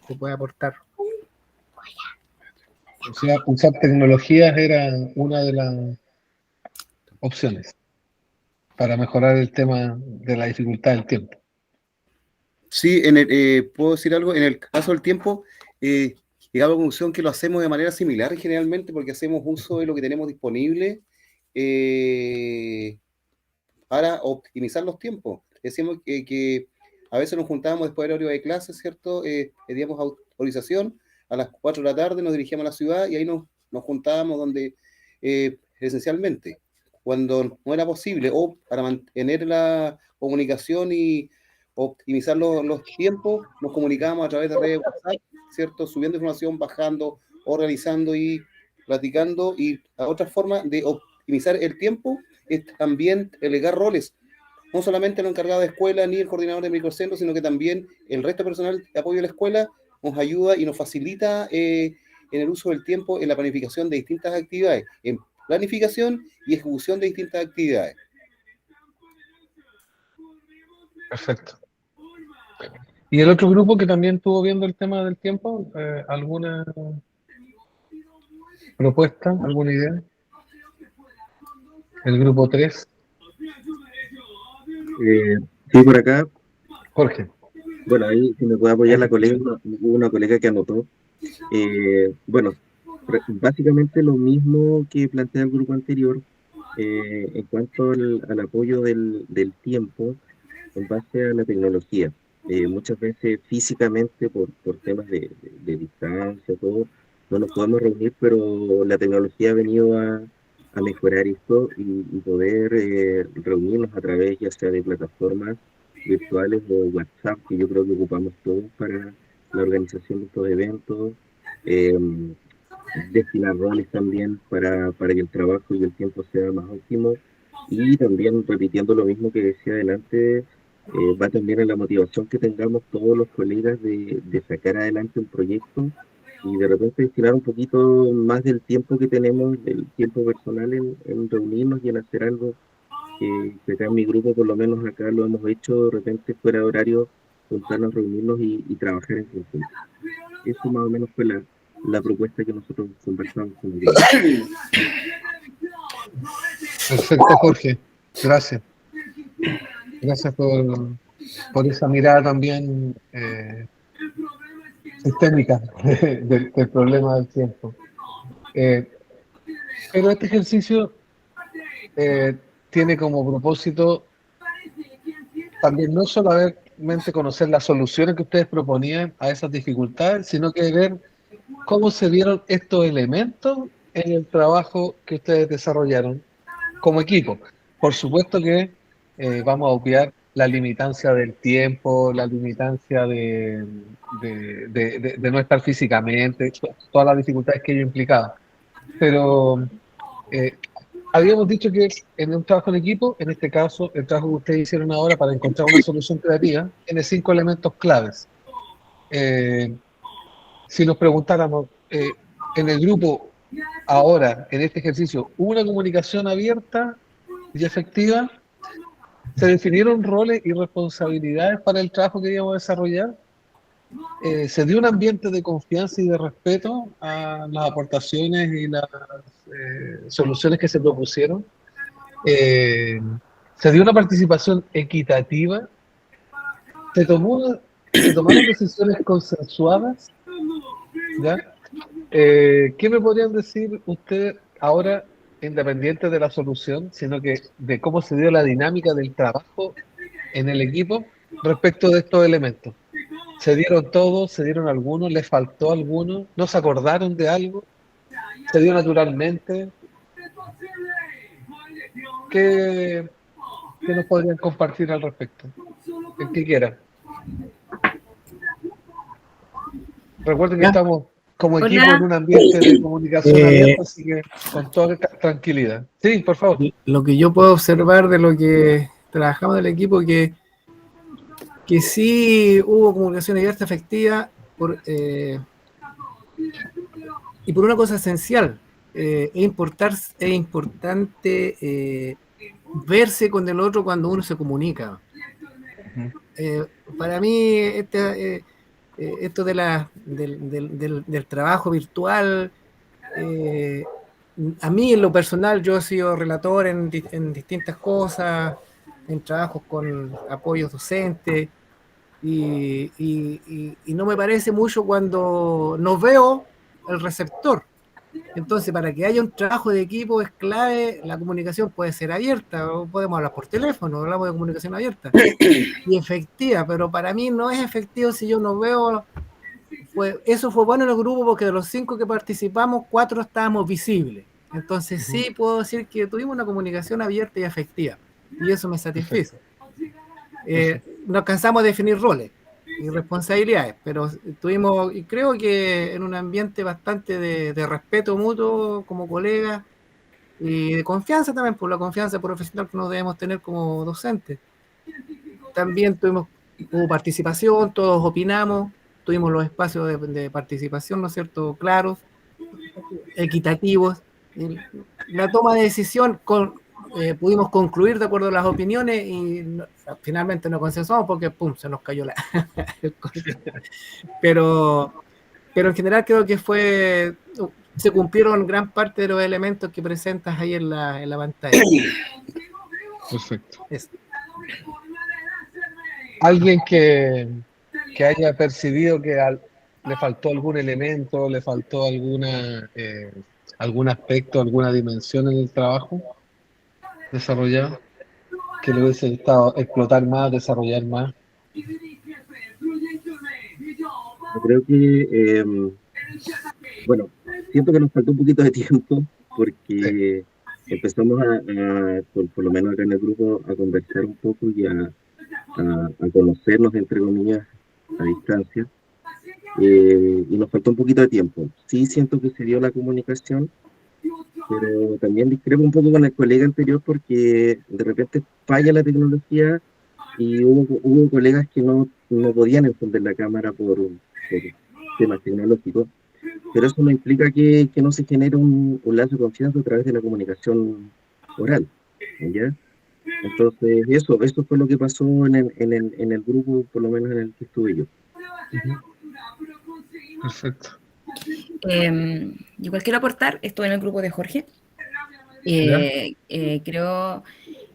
que puede aportar. O sea, usar tecnologías era una de las opciones para mejorar el tema de la dificultad del tiempo. Sí, puedo decir algo, en el caso del tiempo, llegamos a la conclusión que lo hacemos de manera similar generalmente porque hacemos uso de lo que tenemos disponible para optimizar los tiempos. Decimos que a veces nos juntábamos después del horario de clase, ¿cierto? Pedíamos autorización, a las 4 de la tarde nos dirigíamos a la ciudad y ahí nos juntábamos donde esencialmente, cuando no era posible, o para mantener la comunicación y optimizar los tiempos, nos comunicábamos a través de redes WhatsApp, ¿cierto? Subiendo información, bajando, organizando y platicando. Y la otra forma de optimizar el tiempo es también delegar roles. No solamente el encargado de escuela ni el coordinador de microcentro, sino que también el resto del personal de apoyo de la escuela nos ayuda y nos facilita en el uso del tiempo en la planificación de distintas actividades, en planificación y ejecución de distintas actividades. Perfecto. ¿Y el otro grupo que también estuvo viendo el tema del tiempo? ¿Alguna propuesta? ¿Alguna idea? El grupo 3. Sí, por acá. Jorge. Bueno, ahí si me puede apoyar la colega, hubo una colega que anotó. Bueno, básicamente lo mismo que plantea el grupo anterior en cuanto al apoyo del tiempo en base a la tecnología. Muchas veces físicamente por temas de distancia, todo, no nos podemos reunir, pero la tecnología ha venido a mejorar esto y poder reunirnos a través ya sea de plataformas virtuales o WhatsApp, que yo creo que ocupamos todos para la organización de estos eventos, destinar roles también para que el trabajo y el tiempo sea más óptimo, y también repitiendo lo mismo que decía adelante, va también en la motivación que tengamos todos los colegas de sacar adelante un proyecto y de repente destinar un poquito más del tiempo que tenemos, del tiempo personal en reunirnos y en hacer algo que acá en mi grupo, por lo menos acá lo hemos hecho de repente fuera de horario, juntarnos, reunirnos y trabajar en conjunto. Eso más o menos fue la propuesta que nosotros conversamos con el grupo. Perfecto, Jorge. Gracias. Gracias por esa mirada también sistémica del problema del tiempo. Pero este ejercicio tiene como propósito también no solamente conocer las soluciones que ustedes proponían a esas dificultades, sino que ver cómo se vieron estos elementos en el trabajo que ustedes desarrollaron como equipo. Por supuesto que vamos a obviar la limitancia del tiempo, la limitancia de no estar físicamente, todas las dificultades que ello implicaba. Pero habíamos dicho que en un trabajo en equipo, en este caso, el trabajo que ustedes hicieron ahora para encontrar una solución creativa, tiene 5 elementos claves. Si nos preguntáramos, en el grupo, ahora, en este ejercicio, ¿hubo una comunicación abierta y efectiva? ¿Se definieron roles y responsabilidades para el trabajo que íbamos a desarrollar? ¿Se dio un ambiente de confianza y de respeto a las aportaciones y las soluciones que se propusieron? ¿Se dio una participación equitativa? ¿Se tomaron decisiones consensuadas? ¿Ya? ¿Qué me podrían decir ustedes ahora, independiente de la solución, sino que de cómo se dio la dinámica del trabajo en el equipo respecto de estos elementos? ¿Se dieron todos? ¿Se dieron algunos? ¿Les faltó alguno? ¿No se acordaron de algo? ¿Se dio naturalmente? ¿Qué nos podrían compartir al respecto? El que quiera. Recuerden que estamos como equipo Hola. en un ambiente de comunicación abierta, así que con toda tranquilidad. Sí, por favor. Lo que yo puedo observar de lo que trabajamos del equipo, que sí hubo comunicación abierta efectiva y por una cosa esencial. Es importante verse con el otro cuando uno se comunica. Para mí, esto del trabajo virtual, a mí en lo personal, yo he sido relator en distintas cosas, en trabajos con apoyos docentes, y no me parece mucho cuando no veo el receptor. Entonces, para que haya un trabajo de equipo es clave, la comunicación puede ser abierta, o podemos hablar por teléfono, hablamos de comunicación abierta y efectiva, pero para mí no es efectivo si yo no veo. Eso fue bueno en el grupo porque de los 5 que participamos, 4 estábamos visibles. Entonces sí puedo decir que tuvimos una comunicación abierta y efectiva, y eso me satisfizo. No alcanzamos a definir roles y responsabilidades, pero tuvimos, y creo que en un ambiente bastante de respeto mutuo como colegas y de confianza también, por la confianza profesional que nos debemos tener como docentes. También hubo participación, todos opinamos, tuvimos los espacios de participación, ¿no es cierto?, claros, equitativos. La toma de decisión pudimos concluir de acuerdo a las opiniones y finalmente nos consensuamos porque pum, se nos cayó pero en general creo que se cumplieron gran parte de los elementos que presentas ahí en la pantalla. Perfecto. Alguien que haya percibido que le faltó algún elemento, le faltó algún aspecto, alguna dimensión en el trabajo desarrollado, que le hubiese gustado explotar más, desarrollar más. Yo creo que, bueno, siento que nos faltó un poquito de tiempo porque empezamos por lo menos acá en el grupo, a conversar un poco y a conocernos, entre comillas, a distancia. Y nos faltó un poquito de tiempo. Sí siento que se dio la comunicación, pero también discrepo un poco con el colega anterior porque de repente falla la tecnología y hubo colegas que no podían encender la cámara por temas tecnológicos, pero eso no implica que no se genere un lazo de confianza a través de la comunicación oral, ¿ya? Entonces, eso fue lo que pasó en el grupo, por lo menos en el que estuve yo. Perfecto. Igual quiero aportar, estoy en el grupo de Jorge. Creo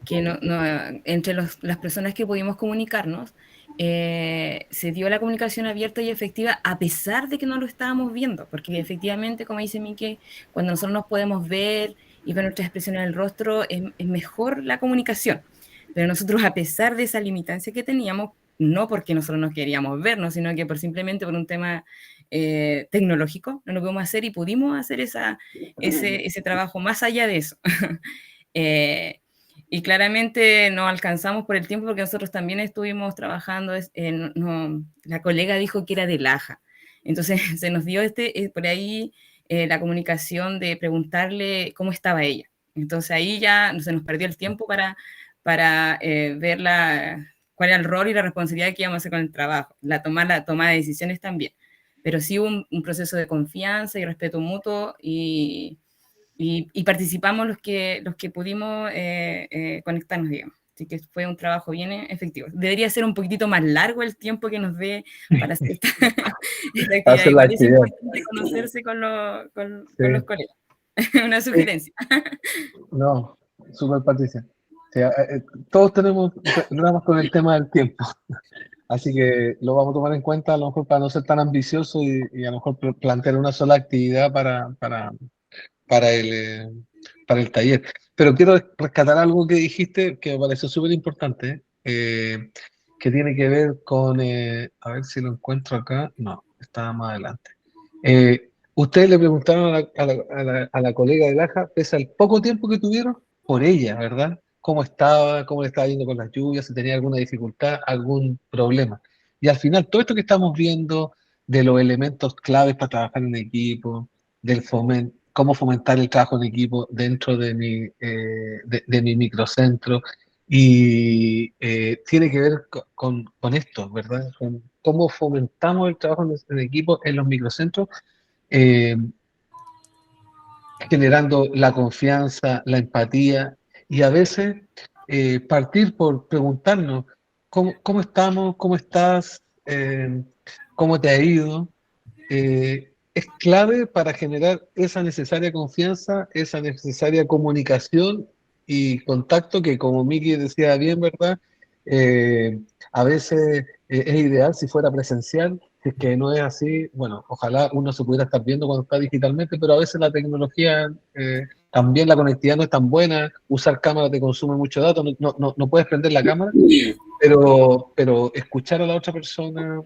que entre las personas que pudimos comunicarnos, se dio la comunicación abierta y efectiva a pesar de que no lo estábamos viendo, porque efectivamente, como dice Miki, cuando nosotros nos podemos ver y ver nuestras expresiones en el rostro, es mejor la comunicación. Pero nosotros, a pesar de esa limitancia que teníamos, no porque nosotros no queríamos vernos, sino que simplemente por un tema tecnológico, no lo pudimos hacer y pudimos hacer ese trabajo más allá de eso. Y claramente no alcanzamos por el tiempo porque nosotros también estuvimos trabajando, la colega dijo que era de Laja, entonces se nos dio por ahí la comunicación de preguntarle cómo estaba ella. Entonces ahí ya se nos perdió el tiempo para ver cuál era el rol y la responsabilidad que íbamos a hacer con el trabajo, la toma de decisiones también. Pero sí hubo un proceso de confianza y respeto mutuo y participamos los que pudimos conectarnos, digamos. Así que fue un trabajo bien efectivo. Debería ser un poquitito más largo el tiempo que nos dé para hacer esta actividad. Hacer la Igual es actividad. importante conocerse con los colegas. Una Sí. sugerencia. No, súper Patricia. Sí, todos tenemos problemas con el tema del tiempo, así que lo vamos a tomar en cuenta a lo mejor para no ser tan ambicioso y a lo mejor plantear una sola actividad para el taller. Pero quiero rescatar algo que dijiste que me pareció súper importante, que tiene que ver con, a ver si lo encuentro acá, no, está más adelante. Ustedes le preguntaron a la colega de Laja, pese al poco tiempo que tuvieron, por ella, ¿verdad? ¿Cómo estaba? ¿Cómo le estaba yendo con las lluvias? ¿Si tenía alguna dificultad, algún problema? Y al final, todo esto que estamos viendo de los elementos claves para trabajar en equipo, del fomento, cómo fomentar el trabajo en equipo dentro de mi microcentro, y tiene que ver con esto, ¿verdad? Con cómo fomentamos el trabajo en equipo en los microcentros, eh, generando la confianza, la empatía y a veces partir por preguntarnos cómo estamos, cómo estás, cómo te ha ido. Es clave para generar esa necesaria confianza, esa necesaria comunicación y contacto que, como Miki decía bien, ¿verdad? Eh, a veces es ideal si fuera presencial. Si es que no es así, bueno, ojalá uno se pudiera estar viendo cuando está digitalmente, pero a veces la tecnología, también la conectividad no es tan buena, usar cámara te consume mucho datos, no puedes prender la cámara, pero escuchar a la otra persona,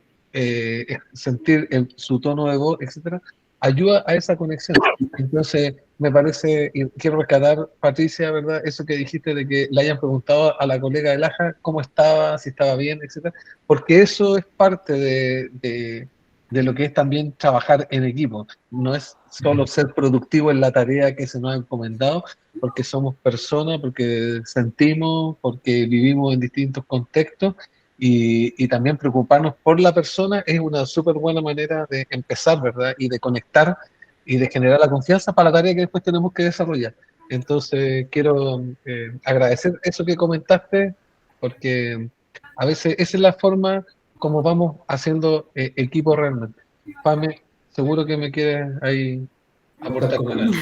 sentir su tono de voz, etcétera, ayuda a esa conexión. Entonces, me parece, y quiero rescatar, Patricia, ¿verdad? Eso que dijiste de que le hayan preguntado a la colega de Laja cómo estaba, si estaba bien, etcétera, porque eso es parte de lo que es también trabajar en equipo. No es solo ser productivo en la tarea que se nos ha encomendado, porque somos personas, porque sentimos, porque vivimos en distintos contextos, y también preocuparnos por la persona es una súper buena manera de empezar, ¿verdad? Y de conectar y de generar la confianza para la tarea que después tenemos que desarrollar. Entonces, quiero agradecer eso que comentaste, porque a veces esa es la forma como vamos haciendo equipo realmente. Pame, seguro que me quieres ahí aportar con algo.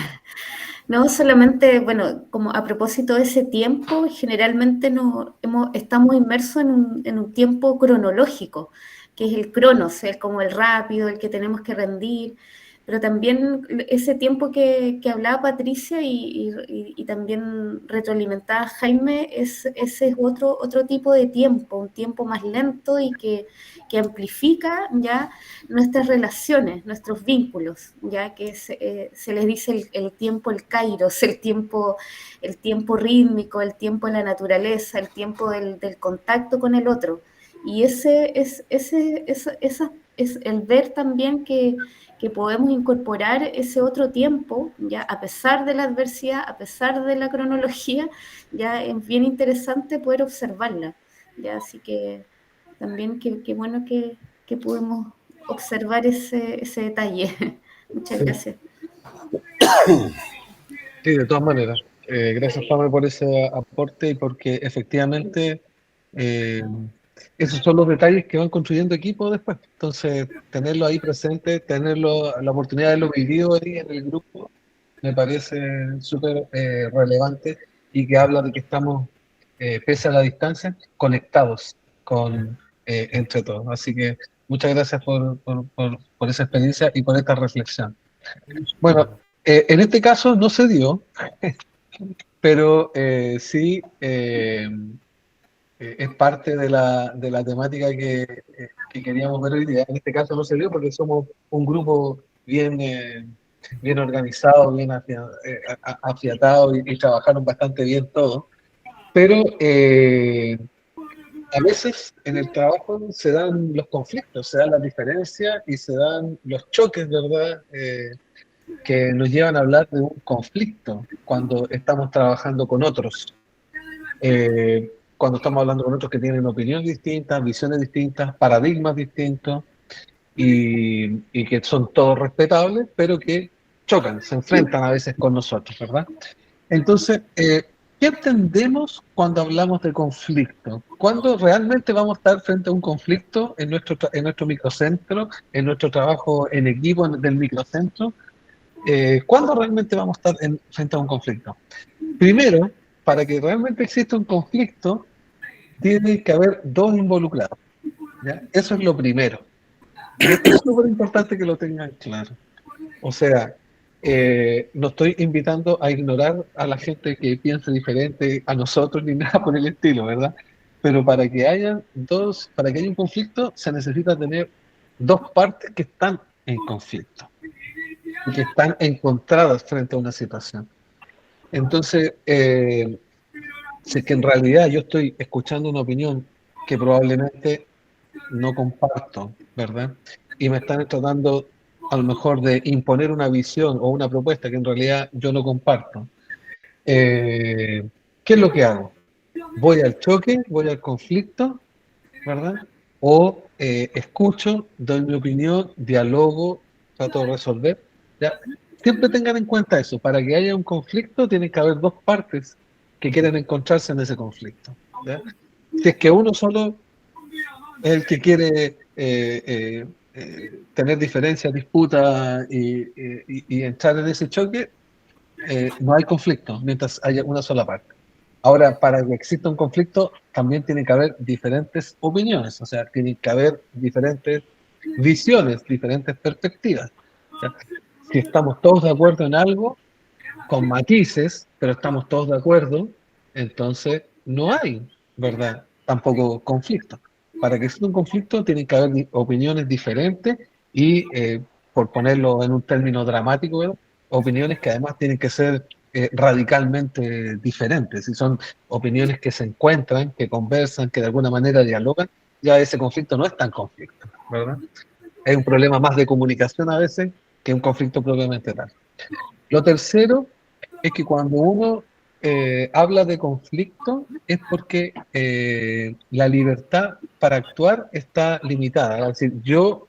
No, solamente, bueno, como a propósito de ese tiempo, generalmente estamos inmersos en un tiempo cronológico, que es el cronos, es como el rápido, el que tenemos que rendir, pero también ese tiempo que hablaba Patricia y también retroalimentaba Jaime, ese es otro tipo de tiempo, un tiempo más lento y que amplifica ya nuestras relaciones, nuestros vínculos, ya que se les dice el tiempo, el kairos, el tiempo rítmico, el tiempo de la naturaleza, el tiempo del contacto con el otro. Y ese es el ver también que podemos incorporar ese otro tiempo, ya a pesar de la adversidad, a pesar de la cronología, ya es bien interesante poder observarla. Ya, así que también qué bueno que pudimos observar ese detalle. Muchas gracias. Sí, de todas maneras. Gracias, Pame, por ese aporte y porque efectivamente esos son los detalles que van construyendo equipo después. Entonces, tenerlo ahí presente, tenerlo, la oportunidad de lo vivido ahí en el grupo, me parece súper relevante y que habla de que estamos, pese a la distancia, conectados entre todos. Así que muchas gracias por esa experiencia y por esta reflexión. Bueno, en este caso no se dio, pero sí es parte de la temática que queríamos ver hoy día. En este caso no se dio porque somos un grupo bien bien organizados, bien afiatados y trabajaron bastante bien todos. Pero a veces en el trabajo se dan los conflictos, se dan las diferencias y se dan los choques, ¿verdad? Que nos llevan a hablar de un conflicto cuando estamos trabajando con otros. Cuando estamos hablando con otros que tienen opiniones distintas, visiones distintas, paradigmas distintos y que son todos respetables, pero que chocan, se enfrentan a veces con nosotros, ¿verdad? Entonces, ¿qué entendemos cuando hablamos de conflicto? ¿Cuándo realmente vamos a estar frente a un conflicto en nuestro microcentro, en nuestro trabajo en equipo del microcentro? ¿Cuándo realmente vamos a estar frente a un conflicto? Primero, para que realmente exista un conflicto, tiene que haber dos involucrados, ¿ya? Eso es lo primero. Y esto es súper importante que lo tengan claro. O sea, no estoy invitando a ignorar a la gente que piense diferente a nosotros ni nada por el estilo, ¿verdad? Pero para que haya un conflicto, se necesita tener dos partes que están en conflicto y que están encontradas frente a una situación. Entonces, si es que en realidad yo estoy escuchando una opinión que probablemente no comparto, ¿verdad? Y me están tratando a lo mejor de imponer una visión o una propuesta que en realidad yo no comparto. ¿Qué es lo que hago? ¿Voy al choque? ¿Voy al conflicto? ¿Verdad? O escucho, doy mi opinión, dialogo, trato de resolver. ¿Ya? Siempre tengan en cuenta eso. Para que haya un conflicto tiene que haber dos partes que quieren encontrarse en ese conflicto, ¿ya? Si es que uno solo es el que quiere tener diferencias, disputas y entrar en ese choque, no hay conflicto mientras haya una sola parte. Ahora, para que exista un conflicto, también tiene que haber diferentes opiniones, o sea, tiene que haber diferentes visiones, diferentes perspectivas, ¿ya? Si estamos todos de acuerdo en algo, con matices, pero estamos todos de acuerdo, entonces no hay, ¿verdad? Tampoco conflicto. Para que exista un conflicto tienen que haber opiniones diferentes y, por ponerlo en un término dramático, ¿verdad? Opiniones que además tienen que ser radicalmente diferentes. Si son opiniones que se encuentran, que conversan, que de alguna manera dialogan, ya ese conflicto no es tan conflicto, ¿verdad? Es un problema más de comunicación a veces que un conflicto propiamente tal. Lo tercero es que cuando uno habla de conflicto es porque la libertad para actuar está limitada. Es decir, yo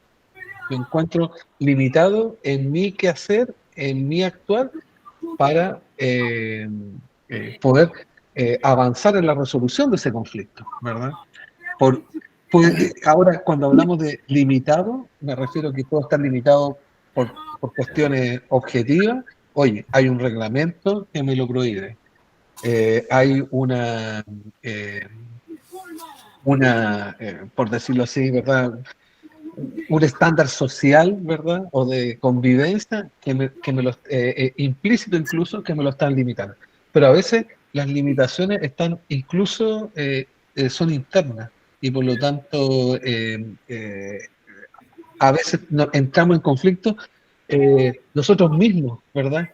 me encuentro limitado en mi quehacer, en mi actuar, para poder avanzar en la resolución de ese conflicto, ¿verdad? Ahora, cuando hablamos de limitado, me refiero a que puedo estar limitado por cuestiones objetivas. Oye, hay un reglamento que me lo prohíbe. Hay por decirlo así, ¿verdad? Un estándar social, ¿verdad? O de convivencia implícito incluso, que me lo están limitando. Pero a veces las limitaciones están incluso, son internas y por lo tanto a veces entramos en conflicto nosotros mismos, ¿verdad?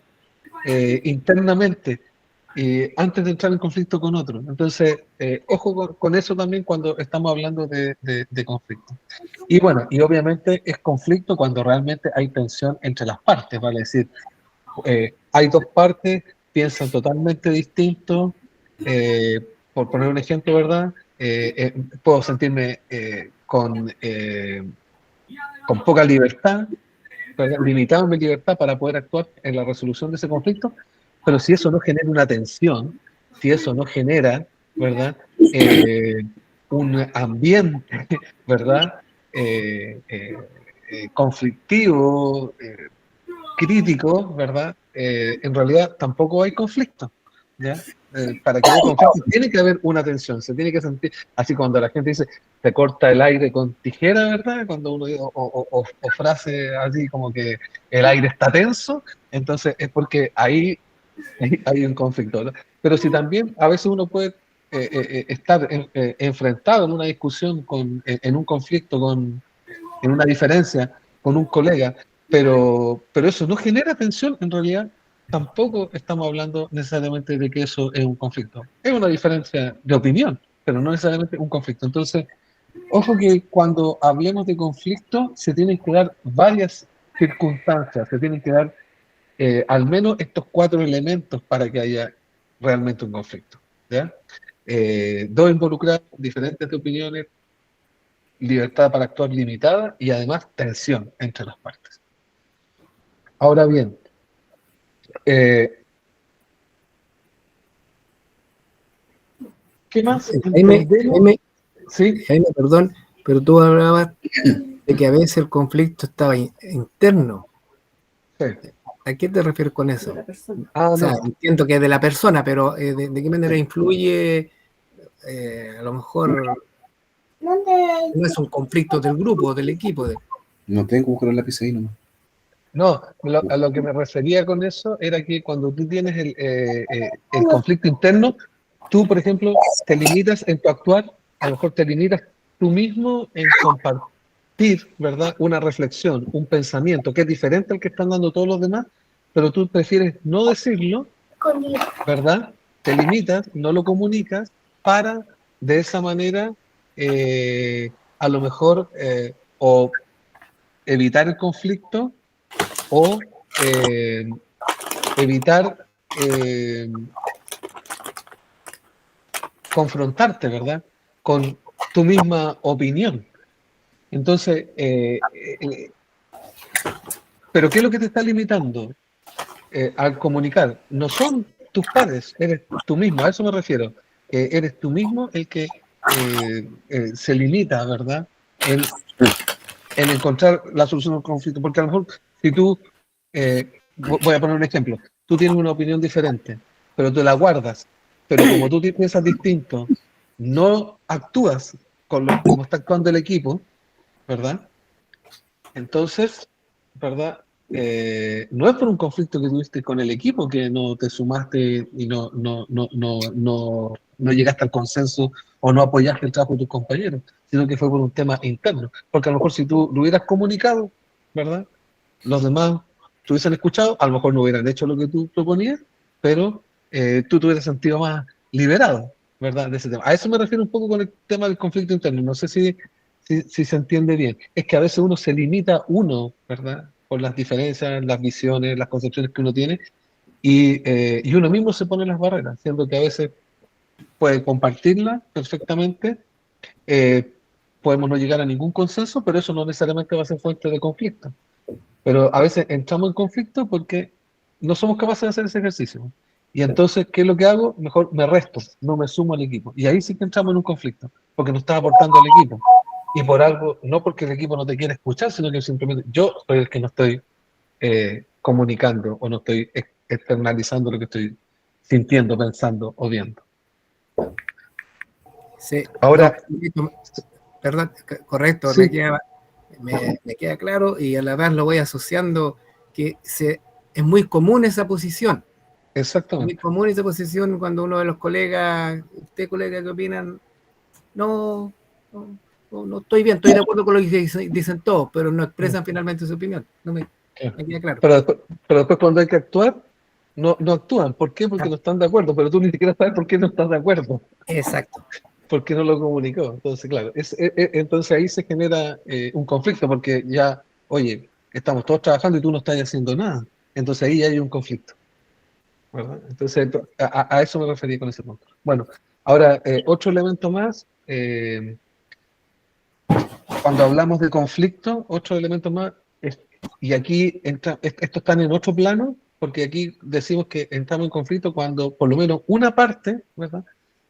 Internamente, antes de entrar en conflicto con otros. Entonces, ojo con eso también cuando estamos hablando de conflicto. Y bueno, y obviamente es conflicto cuando realmente hay tensión entre las partes, vale decir, hay dos partes, piensan totalmente distinto, por poner un ejemplo, ¿verdad? Puedo sentirme con poca libertad, limitado en mi libertad para poder actuar en la resolución de ese conflicto, pero si eso no genera una tensión, si eso no genera, ¿verdad? Un ambiente, ¿verdad? Conflictivo, crítico, ¿verdad? En realidad tampoco hay conflicto, ¿ya? Para que haya conflicto tiene que haber una tensión, se tiene que sentir, así cuando la gente dice, te corta el aire con tijera, ¿verdad? Cuando uno o frase así como que el aire está tenso, entonces es porque ahí hay un conflicto, ¿verdad? Pero si también a veces uno puede estar enfrentado en una discusión en un conflicto en una diferencia con un colega, pero eso no genera tensión, en realidad tampoco estamos hablando necesariamente de que eso es un conflicto. Es una diferencia de opinión, pero no necesariamente un conflicto. Entonces, ojo que cuando hablemos de conflicto se tienen que dar varias circunstancias, se tienen que dar al menos estos 4 elementos para que haya realmente un conflicto, ¿ya? Dos involucrados, diferentes de opiniones, libertad para actuar limitada y además tensión entre las partes. Ahora bien, ¿qué más? Jaime, perdón, pero tú hablabas de que a veces el conflicto estaba interno. Sí. ¿A qué te refieres con eso? O sea, entiendo que es de la persona, pero ¿de qué manera influye? A lo mejor no es un conflicto del grupo, del equipo. No tengo que buscar el lápiz ahí nomás. No, a lo que me refería con eso era que cuando tú tienes el conflicto interno, tú, por ejemplo, te limitas en tu actuar, a lo mejor te limitas tú mismo en compartir, ¿verdad? Una reflexión, un pensamiento que es diferente al que están dando todos los demás, pero tú prefieres no decirlo, ¿verdad? Te limitas, no lo comunicas para de esa manera a lo mejor o evitar el conflicto o evitar confrontarte, ¿verdad? Con tu misma opinión. Entonces, ¿pero qué es lo que te está limitando al comunicar? No son tus pares, eres tú mismo, a eso me refiero. Eres tú mismo el que se limita, ¿verdad? En encontrar la solución al conflicto. Porque a lo mejor, si tú, voy a poner un ejemplo, tú tienes una opinión diferente, pero te la guardas, pero como tú piensas distinto, no actúas como está actuando el equipo, ¿verdad? Entonces, ¿verdad? No es por un conflicto que tuviste con el equipo que no te sumaste y no llegaste al consenso o no apoyaste el trabajo de tus compañeros, sino que fue por un tema interno. Porque a lo mejor si tú lo hubieras comunicado, ¿verdad? Los demás te hubiesen escuchado, a lo mejor no hubieran hecho lo que tú proponías, pero tú te hubieras sentido más liberado, ¿verdad? De ese tema. A eso me refiero un poco con el tema del conflicto interno. No sé si se entiende bien. Es que a veces uno se limita ¿verdad? Por las diferencias, las visiones, las concepciones que uno tiene, y uno mismo se pone las barreras, siendo que a veces puede compartirlas perfectamente, podemos no llegar a ningún consenso, pero eso no necesariamente va a ser fuente de conflicto. Pero a veces entramos en conflicto porque no somos capaces de hacer ese ejercicio. Y entonces, ¿qué es lo que hago? Mejor me resto, no me sumo al equipo. Y ahí sí que entramos en un conflicto, porque no estás aportando al equipo. Y por algo, no porque el equipo no te quiera escuchar, sino que simplemente yo soy el que no estoy comunicando o no estoy externalizando lo que estoy sintiendo, pensando o viendo. Sí. Ahora, no, perdón, correcto, sí. me queda claro, y a la vez lo voy asociando que es muy común esa posición. Exactamente. Muy común esa posición cuando uno de los colegas, usted colega, ¿qué opinan? No estoy bien, estoy de acuerdo con lo que dicen todos, pero no expresan finalmente su opinión. No me queda claro. Pero después cuando hay que actuar, no actúan. ¿Por qué? Porque no están de acuerdo, pero tú ni siquiera sabes por qué no estás de acuerdo. Exacto. Porque no lo comunicó. Entonces, claro, entonces ahí se genera un conflicto, porque ya, oye, estamos todos trabajando y tú no estás haciendo nada. Entonces ahí ya hay un conflicto, ¿verdad? Entonces, a eso me referí con ese punto. Bueno, ahora, otro elemento más, cuando hablamos de conflicto, otro elemento más, y aquí esto está en otro plano, porque aquí decimos que entramos en conflicto cuando por lo menos una parte, ¿verdad?,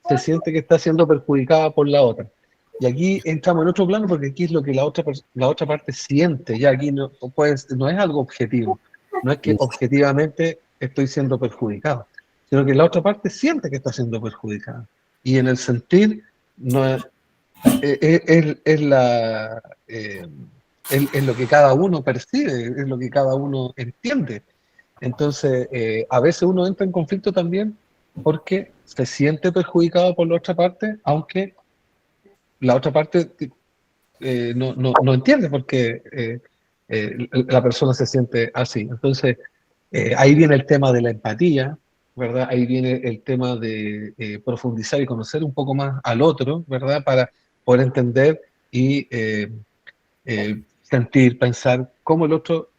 se siente que está siendo perjudicada por la otra. Y aquí entramos en otro plano porque aquí es lo que la otra parte siente. Ya aquí no es algo objetivo. No es que objetivamente estoy siendo perjudicado, sino que la otra parte siente que está siendo perjudicada. Y en el sentir no es lo que cada uno percibe, es lo que cada uno entiende. Entonces, a veces uno entra en conflicto también porque se siente perjudicado por la otra parte, aunque la otra parte no entiende, porque la persona se siente así. Entonces, ahí viene el tema de la empatía, ¿verdad? Ahí viene el tema de profundizar y conocer un poco más al otro, ¿verdad? Para poder entender y sentir, pensar cómo el otro,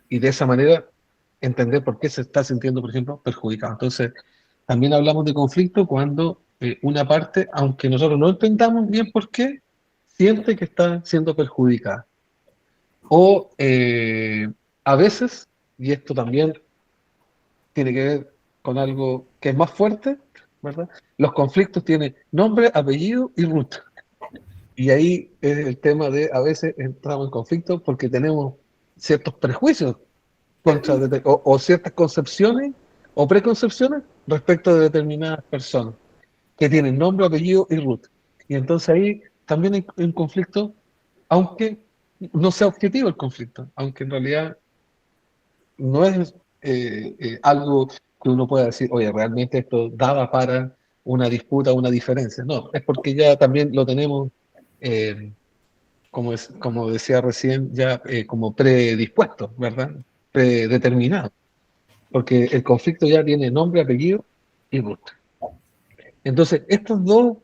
y de esa manera entender por qué se está sintiendo, por ejemplo, perjudicado. Entonces, también hablamos de conflicto cuando una parte, aunque nosotros no entendamos bien por qué, siente que está siendo perjudicada. O a veces, y esto también tiene que ver con algo que es más fuerte, ¿verdad? Los conflictos tienen nombre, apellido y ruta. Y ahí es el tema de, a veces entramos en conflicto porque tenemos ciertos prejuicios contra o ciertas concepciones o preconcepciones respecto de determinadas personas que tienen nombre, apellido y ruta. Y entonces ahí también hay un conflicto, aunque no sea objetivo el conflicto, aunque en realidad no es algo que uno pueda decir, oye, realmente esto daba para una disputa, una diferencia. No, es porque ya también lo tenemos, como decía recién, ya como predispuesto, ¿verdad? Predeterminado. Porque el conflicto ya tiene nombre, apellido y ruta. Entonces, estos dos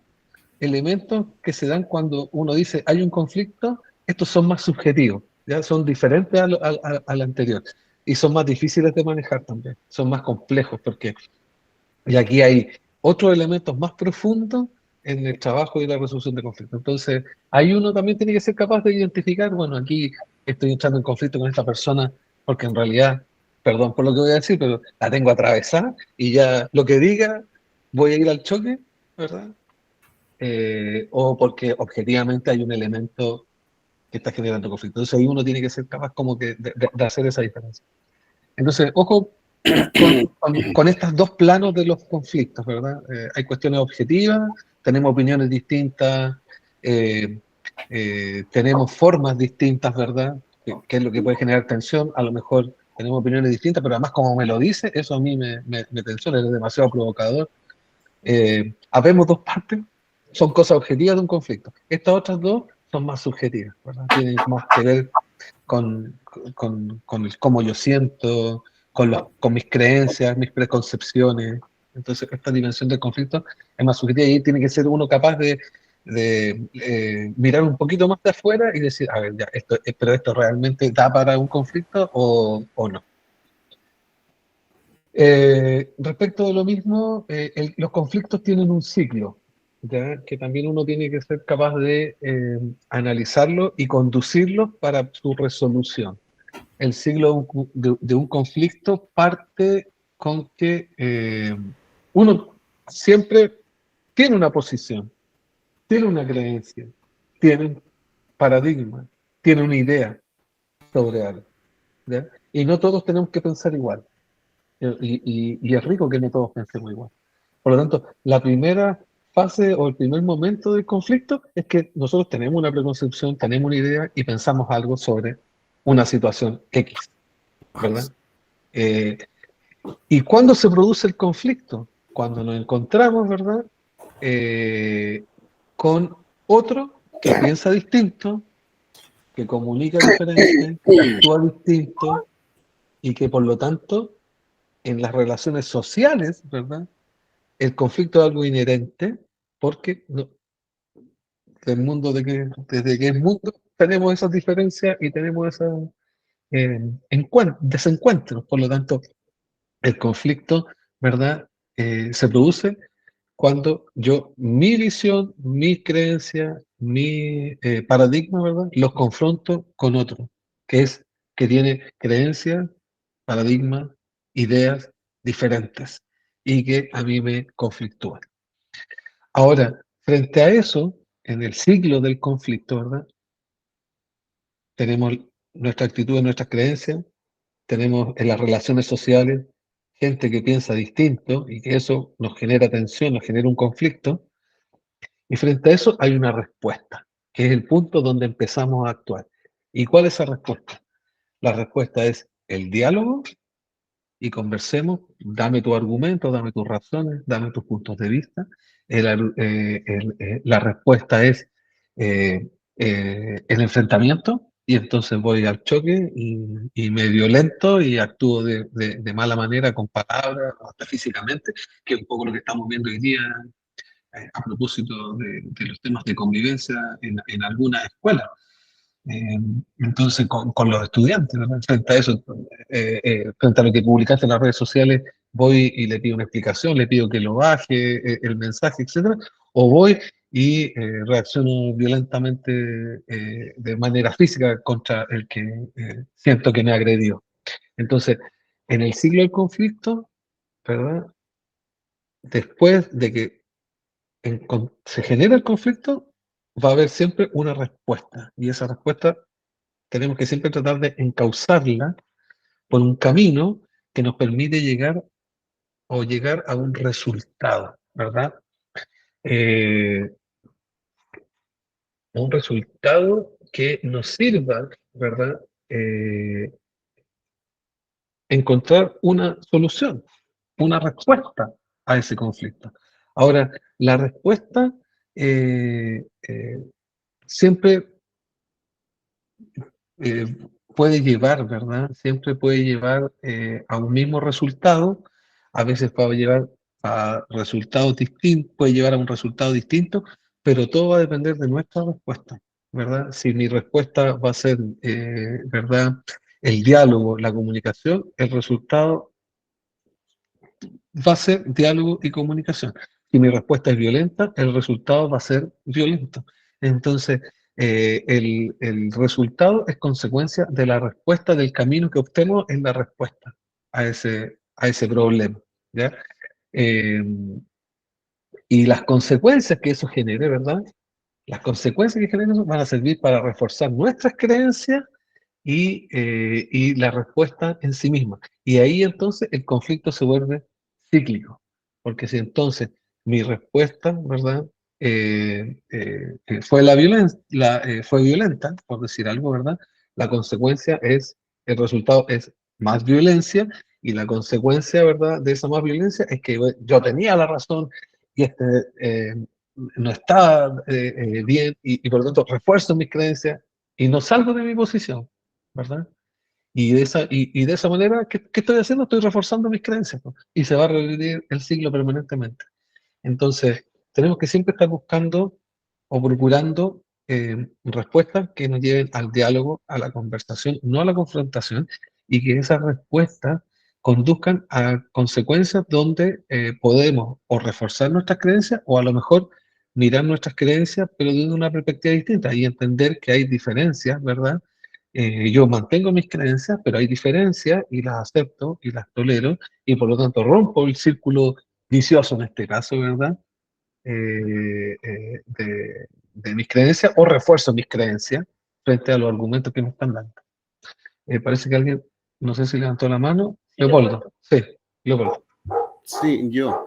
elementos que se dan cuando uno dice hay un conflicto, estos son más subjetivos, ¿ya? Son diferentes al anterior y son más difíciles de manejar también, son más complejos porque y aquí hay otros elementos más profundos en el trabajo y la resolución de conflictos. Entonces, ahí uno también tiene que ser capaz de identificar, bueno, aquí estoy entrando en conflicto con esta persona porque en realidad, perdón por lo que voy a decir, pero la tengo atravesada y ya lo que diga voy a ir al choque, ¿verdad? O porque objetivamente hay un elemento que está generando conflicto. Entonces ahí uno tiene que ser capaz como que de hacer esa diferencia. Entonces, ojo con estos dos planos de los conflictos, ¿verdad? Hay cuestiones objetivas, tenemos opiniones distintas, eh, tenemos formas distintas, ¿verdad? Que es lo que puede generar tensión, a lo mejor tenemos opiniones distintas, pero además como me lo dice, eso a mí me tensiona, es demasiado provocador. Habemos dos partes, son cosas objetivas de un conflicto. Estas otras dos son más subjetivas, ¿verdad? Tienen más que ver con el cómo yo siento, con mis creencias, mis preconcepciones. Entonces, esta dimensión del conflicto es más subjetiva y tiene que ser uno capaz de mirar un poquito más de afuera y decir, a ver, ya, pero esto realmente da para un conflicto o no. Respecto de lo mismo, los conflictos tienen un ciclo, ¿ya? Que también uno tiene que ser capaz de analizarlo y conducirlo para su resolución. El ciclo de un conflicto parte con que uno siempre tiene una posición, tiene una creencia, tiene un paradigma, tiene una idea sobre algo, ¿ya? Y no todos tenemos que pensar igual. Y es rico que no todos pensemos igual. Por lo tanto, la primera fase o el primer momento del conflicto es que nosotros tenemos una preconcepción, tenemos una idea y pensamos algo sobre una situación X, ¿verdad? ¿Y cuándo se produce el conflicto? Cuando nos encontramos, ¿verdad? Con otro que piensa distinto, que comunica diferente, que actúa distinto y que por lo tanto en las relaciones sociales, ¿verdad? El conflicto es algo inherente porque del mundo desde que es mundo tenemos esas diferencias y tenemos esos desencuentros. Por lo tanto, el conflicto, ¿verdad? Se produce cuando mi visión, mis creencias, mi paradigma, ¿verdad? Los confronto con otro, que tiene creencias, paradigmas, ideas diferentes y que a mí me conflictúan. Ahora, frente a eso, en el ciclo del conflicto, ¿verdad? Tenemos nuestra actitud, nuestras creencias, tenemos en las relaciones sociales gente que piensa distinto y que eso nos genera tensión, nos genera un conflicto. Y frente a eso hay una respuesta, que es el punto donde empezamos a actuar. ¿Y cuál es esa respuesta? La respuesta es el diálogo y conversemos, dame tu argumento, dame tus razones, dame tus puntos de vista. La respuesta es el enfrentamiento, y entonces voy al choque y me violento y actúo de mala manera con palabras, hasta físicamente, que es un poco lo que estamos viendo hoy día a propósito de los temas de convivencia en algunas escuelas. Eh, entonces, con los estudiantes, ¿verdad? Frente a eso, frente a lo que publicaste en las redes sociales, voy y le pido una explicación, le pido que lo baje, el mensaje, etcétera, o voy y reacciono violentamente de manera física contra el que siento que me agredió. Entonces, en el siglo del conflicto, ¿verdad? Después de que se genera el conflicto, va a haber siempre una respuesta, y esa respuesta tenemos que siempre tratar de encauzarla por un camino que nos permite llegar a un resultado, ¿verdad? A un resultado que nos sirva, ¿verdad? Encontrar una solución, una respuesta a ese conflicto. Ahora, la respuesta siempre puede llevar, ¿verdad? Siempre puede llevar a un mismo resultado, a veces puede llevar a resultados distintos, puede llevar a un resultado distinto, pero todo va a depender de nuestra respuesta, ¿verdad? Si mi respuesta va a ser, ¿verdad? El diálogo, la comunicación, el resultado va a ser diálogo y comunicación. Si mi respuesta es violenta, el resultado va a ser violento. Entonces, el resultado es consecuencia de la respuesta, del camino que obtenemos en la respuesta a ese problema, ¿ya? Eh, y las consecuencias que eso genere, ¿verdad? Las consecuencias que genere eso van a servir para reforzar nuestras creencias y la respuesta en sí misma. Y ahí entonces el conflicto se vuelve cíclico, porque si entonces mi respuesta, ¿verdad? Fue fue violenta, por decir algo, ¿verdad? La consecuencia el resultado es más violencia, y la consecuencia, ¿verdad? De esa más violencia es que yo tenía la razón y no estaba bien, y por lo tanto refuerzo mis creencias y no salgo de mi posición, ¿verdad? Y de esa manera, ¿qué estoy haciendo? Estoy reforzando mis creencias, ¿no? Y se va a repetir el ciclo permanentemente. Entonces, tenemos que siempre estar buscando o procurando respuestas que nos lleven al diálogo, a la conversación, no a la confrontación, y que esas respuestas conduzcan a consecuencias donde podemos o reforzar nuestras creencias o a lo mejor mirar nuestras creencias, pero desde una perspectiva distinta y entender que hay diferencias, ¿verdad? Yo mantengo mis creencias, pero hay diferencias y las acepto y las tolero, y por lo tanto rompo el círculo vicioso en este caso, ¿verdad? De mis creencias, o refuerzo mis creencias frente a los argumentos que me están dando. Parece que alguien, no sé si levantó la mano. Leopoldo. Sí, Leopoldo. Sí, yo.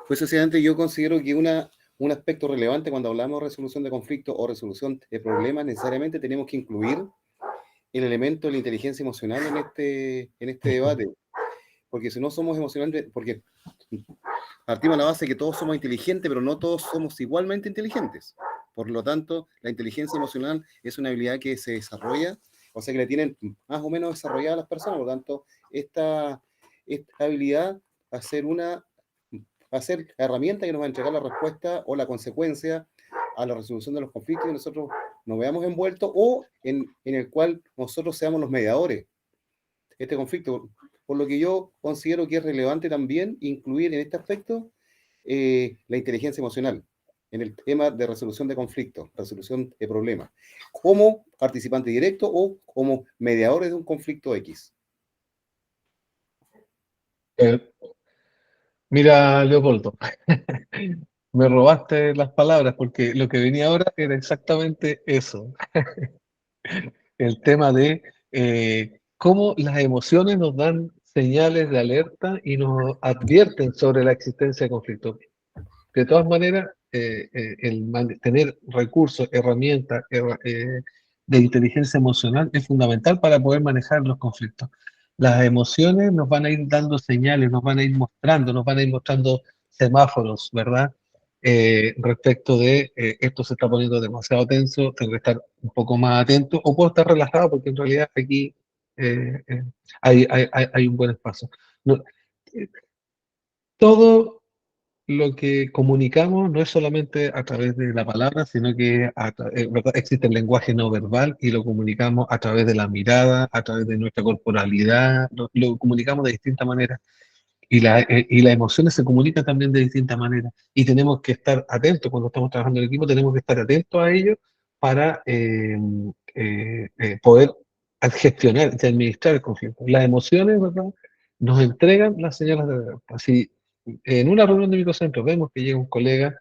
Pues sencillamente yo considero que un aspecto relevante cuando hablamos de resolución de conflictos o resolución de problemas, necesariamente tenemos que incluir el elemento de la inteligencia emocional en este debate. Porque si no somos emocionalmente, porque partimos de la base de que todos somos inteligentes, pero no todos somos igualmente inteligentes. Por lo tanto, la inteligencia emocional es una habilidad que se desarrolla, o sea que la tienen más o menos desarrollada las personas. Por lo tanto, esta habilidad va a ser la herramienta que nos va a entregar la respuesta o la consecuencia a la resolución de los conflictos que nosotros nos veamos envueltos, o en el cual nosotros seamos los mediadores de este conflicto. Por lo que yo considero que es relevante también incluir en este aspecto la inteligencia emocional en el tema de resolución de conflictos, resolución de problemas, como participante directo o como mediadores de un conflicto X. Mira, Leopoldo, me robaste las palabras, porque lo que venía ahora era exactamente eso. El tema de cómo las emociones nos dan señales de alerta y nos advierten sobre la existencia de conflictos. De todas maneras, el tener recursos, herramientas de inteligencia emocional es fundamental para poder manejar los conflictos. Las emociones nos van a ir dando señales, nos van a ir mostrando semáforos, ¿verdad? respecto de esto se está poniendo demasiado tenso, tengo que estar un poco más atento, o puedo estar relajado porque en realidad aquí hay un buen espacio. No, eh, todo lo que comunicamos no es solamente a través de la palabra, sino que ¿verdad? Existe el lenguaje no verbal y lo comunicamos a través de la mirada, a través de nuestra corporalidad, lo comunicamos de distintas maneras. Y las emociones se comunican también de distintas maneras. Y tenemos que estar atentos cuando estamos trabajando en equipo, tenemos que estar atentos a ello para poder gestionar y administrar el conflicto. Las emociones, ¿verdad? Nos entregan las señales de alerta. Si en una reunión de microcentro vemos que llega un colega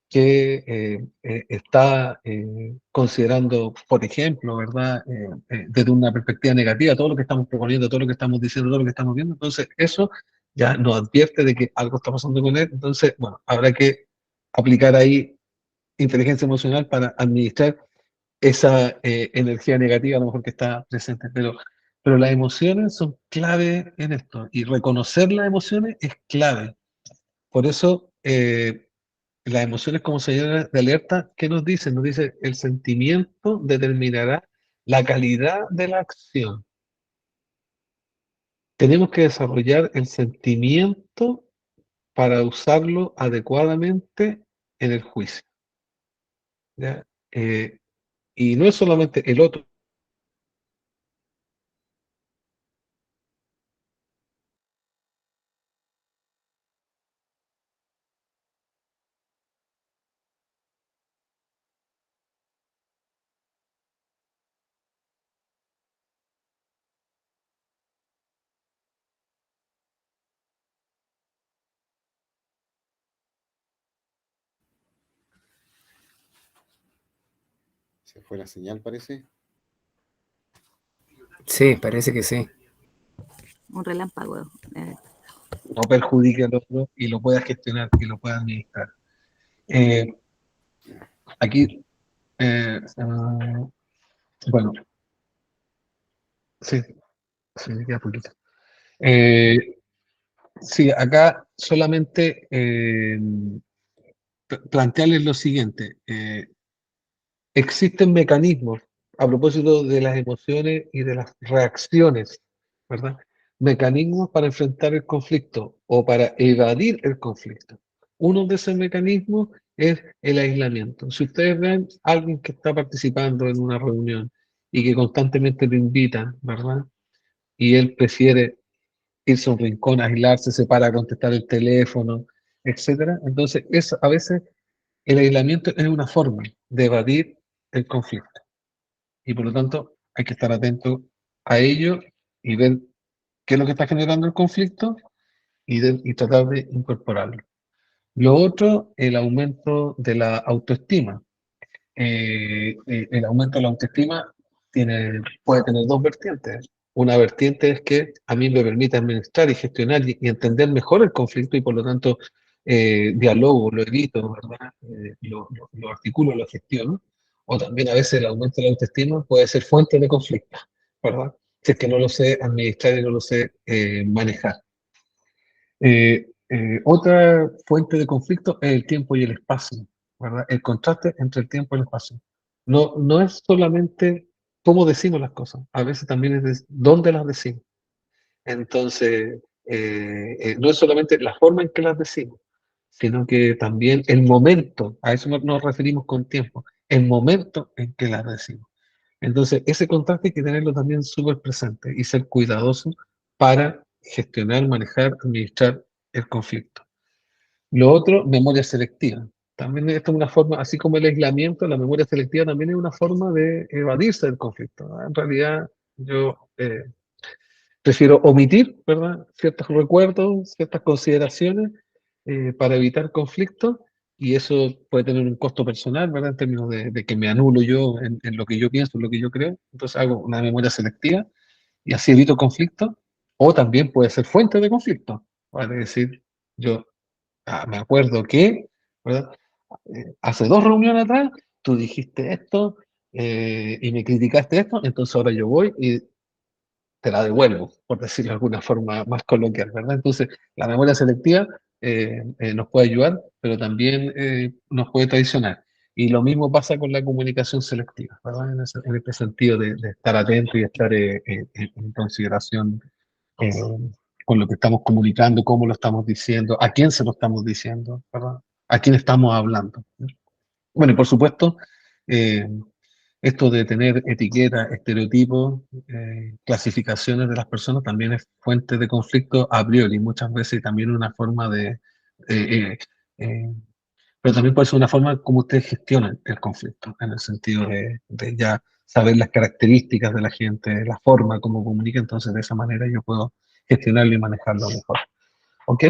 que está considerando, por ejemplo, ¿verdad? Desde una perspectiva negativa, todo lo que estamos proponiendo, todo lo que estamos diciendo, todo lo que estamos viendo, entonces eso ya nos advierte de que algo está pasando con él, entonces, bueno, habrá que aplicar ahí inteligencia emocional para administrar esa energía negativa a lo mejor que está presente, pero las emociones son clave en esto, y reconocer las emociones es clave. Por eso, las emociones como señales de alerta, ¿qué nos dicen? Nos dice, el sentimiento determinará la calidad de la acción. Tenemos que desarrollar el sentimiento para usarlo adecuadamente en el juicio, ¿ya? Y no es solamente el otro. Se fue la señal, parece. Sí, parece que sí. Un relámpago. No perjudique al otro y lo pueda gestionar y lo pueda administrar. Aquí, bueno, sí, sí, queda poquito. Sí, acá solamente plantearles lo siguiente. Existen mecanismos, a propósito de las emociones y de las reacciones, ¿verdad? Mecanismos para enfrentar el conflicto o para evadir el conflicto. Uno de esos mecanismos es el aislamiento. Si ustedes ven a alguien que está participando en una reunión y que constantemente lo invitan, ¿verdad? Y él prefiere irse a un rincón, aislarse, se para a contestar el teléfono, etcétera. Entonces, a veces el aislamiento es una forma de evadir el conflicto. Y por lo tanto, hay que estar atento a ello y ver qué es lo que está generando el conflicto y tratar de incorporarlo. Lo otro, el aumento de la autoestima. El aumento de la autoestima puede tener dos vertientes. Una vertiente es que a mí me permite administrar y gestionar y entender mejor el conflicto y por lo tanto dialogo, lo evito, ¿verdad? Lo articulo, lo gestiono. O también a veces el aumento de la autoestima puede ser fuente de conflicto, ¿verdad? Si es que no lo sé administrar y no lo sé manejar. Otra fuente de conflicto es el tiempo y el espacio, ¿verdad? El contraste entre el tiempo y el espacio. No es solamente cómo decimos las cosas, a veces también es dónde las decimos. Entonces, no es solamente la forma en que las decimos, sino que también el momento, a eso nos referimos con tiempo, el momento en que las decimos. Entonces, ese contraste hay que tenerlo también súper presente y ser cuidadoso para gestionar, manejar, administrar el conflicto. Lo otro, memoria selectiva. También esto es una forma, así como el aislamiento, la memoria selectiva también es una forma de evadirse del conflicto, ¿no? En realidad, yo prefiero omitir, ¿verdad? Ciertos recuerdos, ciertas consideraciones para evitar conflictos y eso puede tener un costo personal, ¿verdad? En términos de que me anulo yo en lo que yo pienso, en lo que yo creo. Entonces hago una memoria selectiva y así evito conflictos o también puede ser fuente de conflicto. Es decir, yo me acuerdo que, ¿verdad? Hace 2 reuniones atrás tú dijiste esto y me criticaste esto, entonces ahora yo voy y te la devuelvo, por decirlo de alguna forma más coloquial, ¿verdad? Entonces, la memoria selectiva nos puede ayudar, pero también nos puede traicionar. Y lo mismo pasa con la comunicación selectiva, ¿verdad? En este sentido de estar atento y estar en consideración eh, con lo que estamos comunicando, cómo lo estamos diciendo, a quién se lo estamos diciendo, ¿verdad? A quién estamos hablando, ¿no? Bueno, y por supuesto, eh, esto de tener etiquetas, estereotipos, clasificaciones de las personas también es fuente de conflicto a priori, muchas veces también una forma de, eh, eh, pero también puede ser una forma como ustedes gestionan el conflicto, en el sentido de ya saber las características de la gente, la forma como comunica, entonces de esa manera yo puedo gestionarlo y manejarlo mejor. ¿Ok?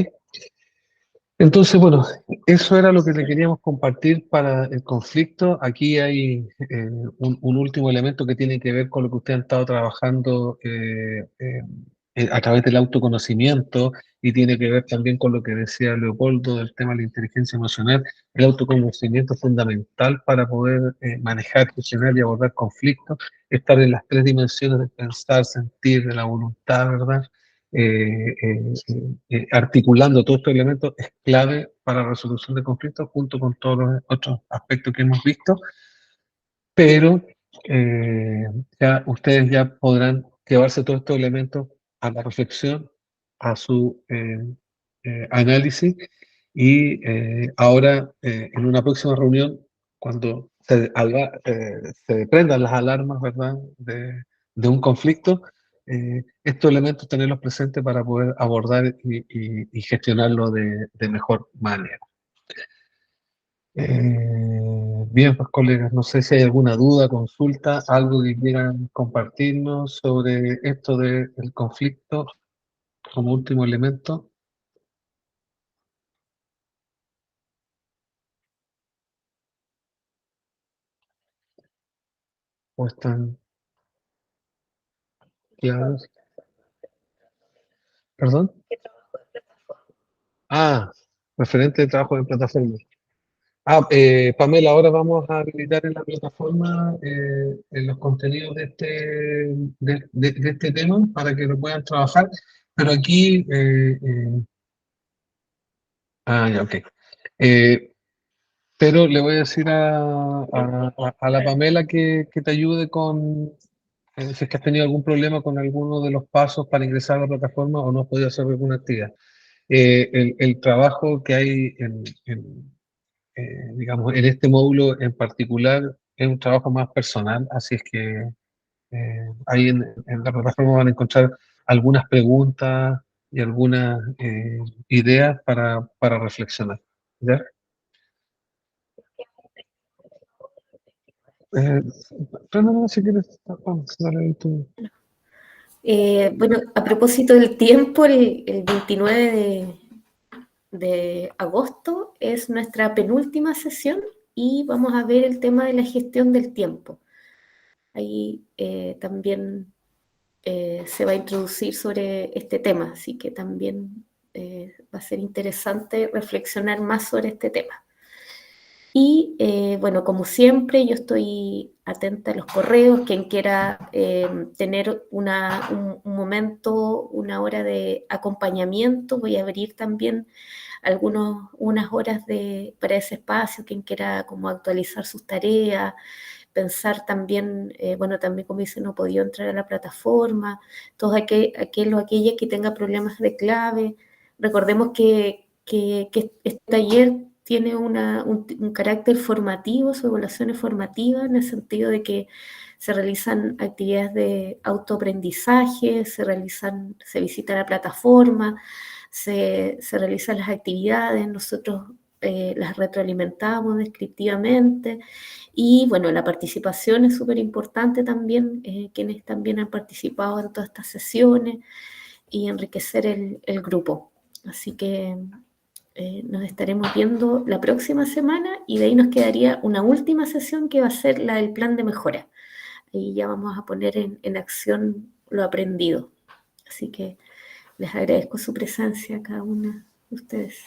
Entonces, bueno, eso era lo que le queríamos compartir para el conflicto. Aquí hay un último elemento que tiene que ver con lo que ustedes han estado trabajando a través del autoconocimiento y tiene que ver también con lo que decía Leopoldo del tema de la inteligencia emocional. El autoconocimiento es fundamental para poder manejar, gestionar y abordar conflictos, estar en las tres dimensiones del pensar, sentir, de la voluntad, ¿verdad? Articulando todos estos elementos es clave para la resolución de conflictos junto con todos los otros aspectos que hemos visto, pero ya ustedes ya podrán llevarse todos estos elementos a la reflexión, a su análisis y ahora en una próxima reunión, cuando se prendan las alarmas, ¿verdad?, de un conflicto, estos elementos tenerlos presentes para poder abordar y gestionarlo de mejor manera. Bien, pues colegas, no sé si hay alguna duda, consulta, algo que quieran compartirnos sobre esto del conflicto como último elemento. ¿O están claros? ¿Perdón? Ah, referente de trabajo en plataforma. Pamela, ahora vamos a habilitar en la plataforma en los contenidos de este tema para que lo puedan trabajar, pero aquí, ya, ok. Pero le voy a decir a la Pamela que te ayude con, si es que has tenido algún problema con alguno de los pasos para ingresar a la plataforma o no has podido hacer alguna actividad. El trabajo que hay digamos, en este módulo en particular es un trabajo más personal, así es que ahí en la plataforma van a encontrar algunas preguntas y algunas ideas para reflexionar. ¿Ya? No, si quieres, vamos, dale tú. Bueno, a propósito del tiempo, el 29 de agosto es nuestra penúltima sesión y vamos a ver el tema de la gestión del tiempo. Ahí también se va a introducir sobre este tema, así que también va a ser interesante reflexionar más sobre este tema. Y bueno, como siempre, yo estoy atenta a los correos. Quien quiera tener un momento, una hora de acompañamiento, voy a abrir también unas horas para ese espacio. Quien quiera como actualizar sus tareas, pensar también, bueno, también como dice, no he podido entrar a la plataforma, todos aquellos que tengan problemas de clave. Recordemos que este taller tiene un carácter formativo, su evaluación es formativa en el sentido de que se realizan actividades de autoaprendizaje, se visita la plataforma, se realizan las actividades, nosotros las retroalimentamos descriptivamente y bueno, la participación es súper importante también, quienes también han participado en todas estas sesiones y enriquecer el grupo. Así que nos estaremos viendo la próxima semana y de ahí nos quedaría una última sesión que va a ser la del plan de mejora. Ahí ya vamos a poner en acción lo aprendido. Así que les agradezco su presencia a cada una de ustedes.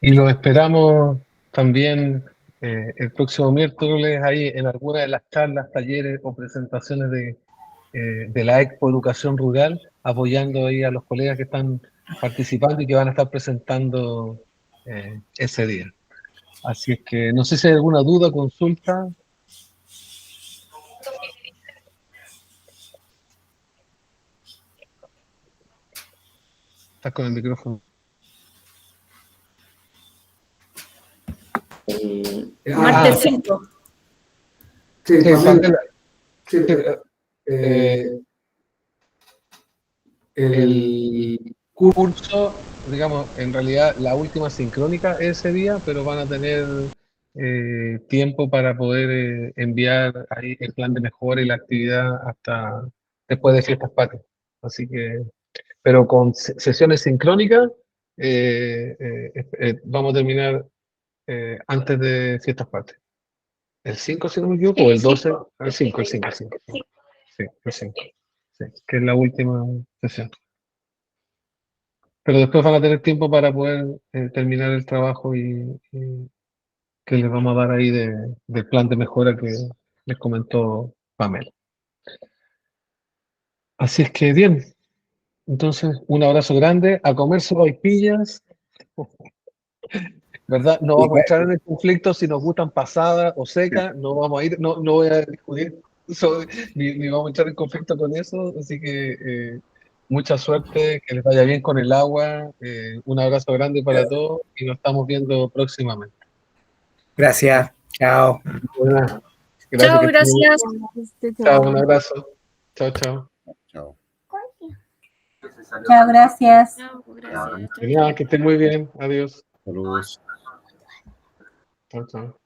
Y lo esperamos también el próximo miércoles ahí en alguna de las charlas, talleres o presentaciones de la Expo Educación Rural, apoyando ahí a los colegas que están participando y que van a estar presentando ese día. Así es que no sé si hay alguna duda, consulta. Estás con el micrófono. Martes 5. Sí, Sí, Pamela, sí, el curso, curso, digamos, en realidad la última sincrónica es ese día, pero van a tener tiempo para poder enviar ahí el plan de mejora y la actividad hasta después de Fiestas Patrias. Así que, pero con sesiones sincrónicas vamos a terminar antes de Fiestas Patrias. ¿El 5, si no me equivoco, o el 12? El 5, el 5, el 5. Sí, el 5. Sí, que es la última sesión. Pero después van a tener tiempo para poder terminar el trabajo y que les vamos a dar ahí del plan de mejora que les comentó Pamela. Así es que bien, entonces un abrazo grande, a comer sopaipillas, ¿verdad? No vamos a entrar en el conflicto si nos gustan pasadas o secas, no vamos a ir, no voy a discutir ni vamos a entrar en conflicto con eso, así que mucha suerte, que les vaya bien con el agua, un abrazo grande para todos y nos estamos viendo próximamente. Gracias. Chao. Buenas. Chao, Que estén muy bien. gracias. Chao, un abrazo. Chao, chao. Chao. Chao, gracias. Chao, gracias. Genial, que estén muy bien. Adiós. Saludos. Chao, chao.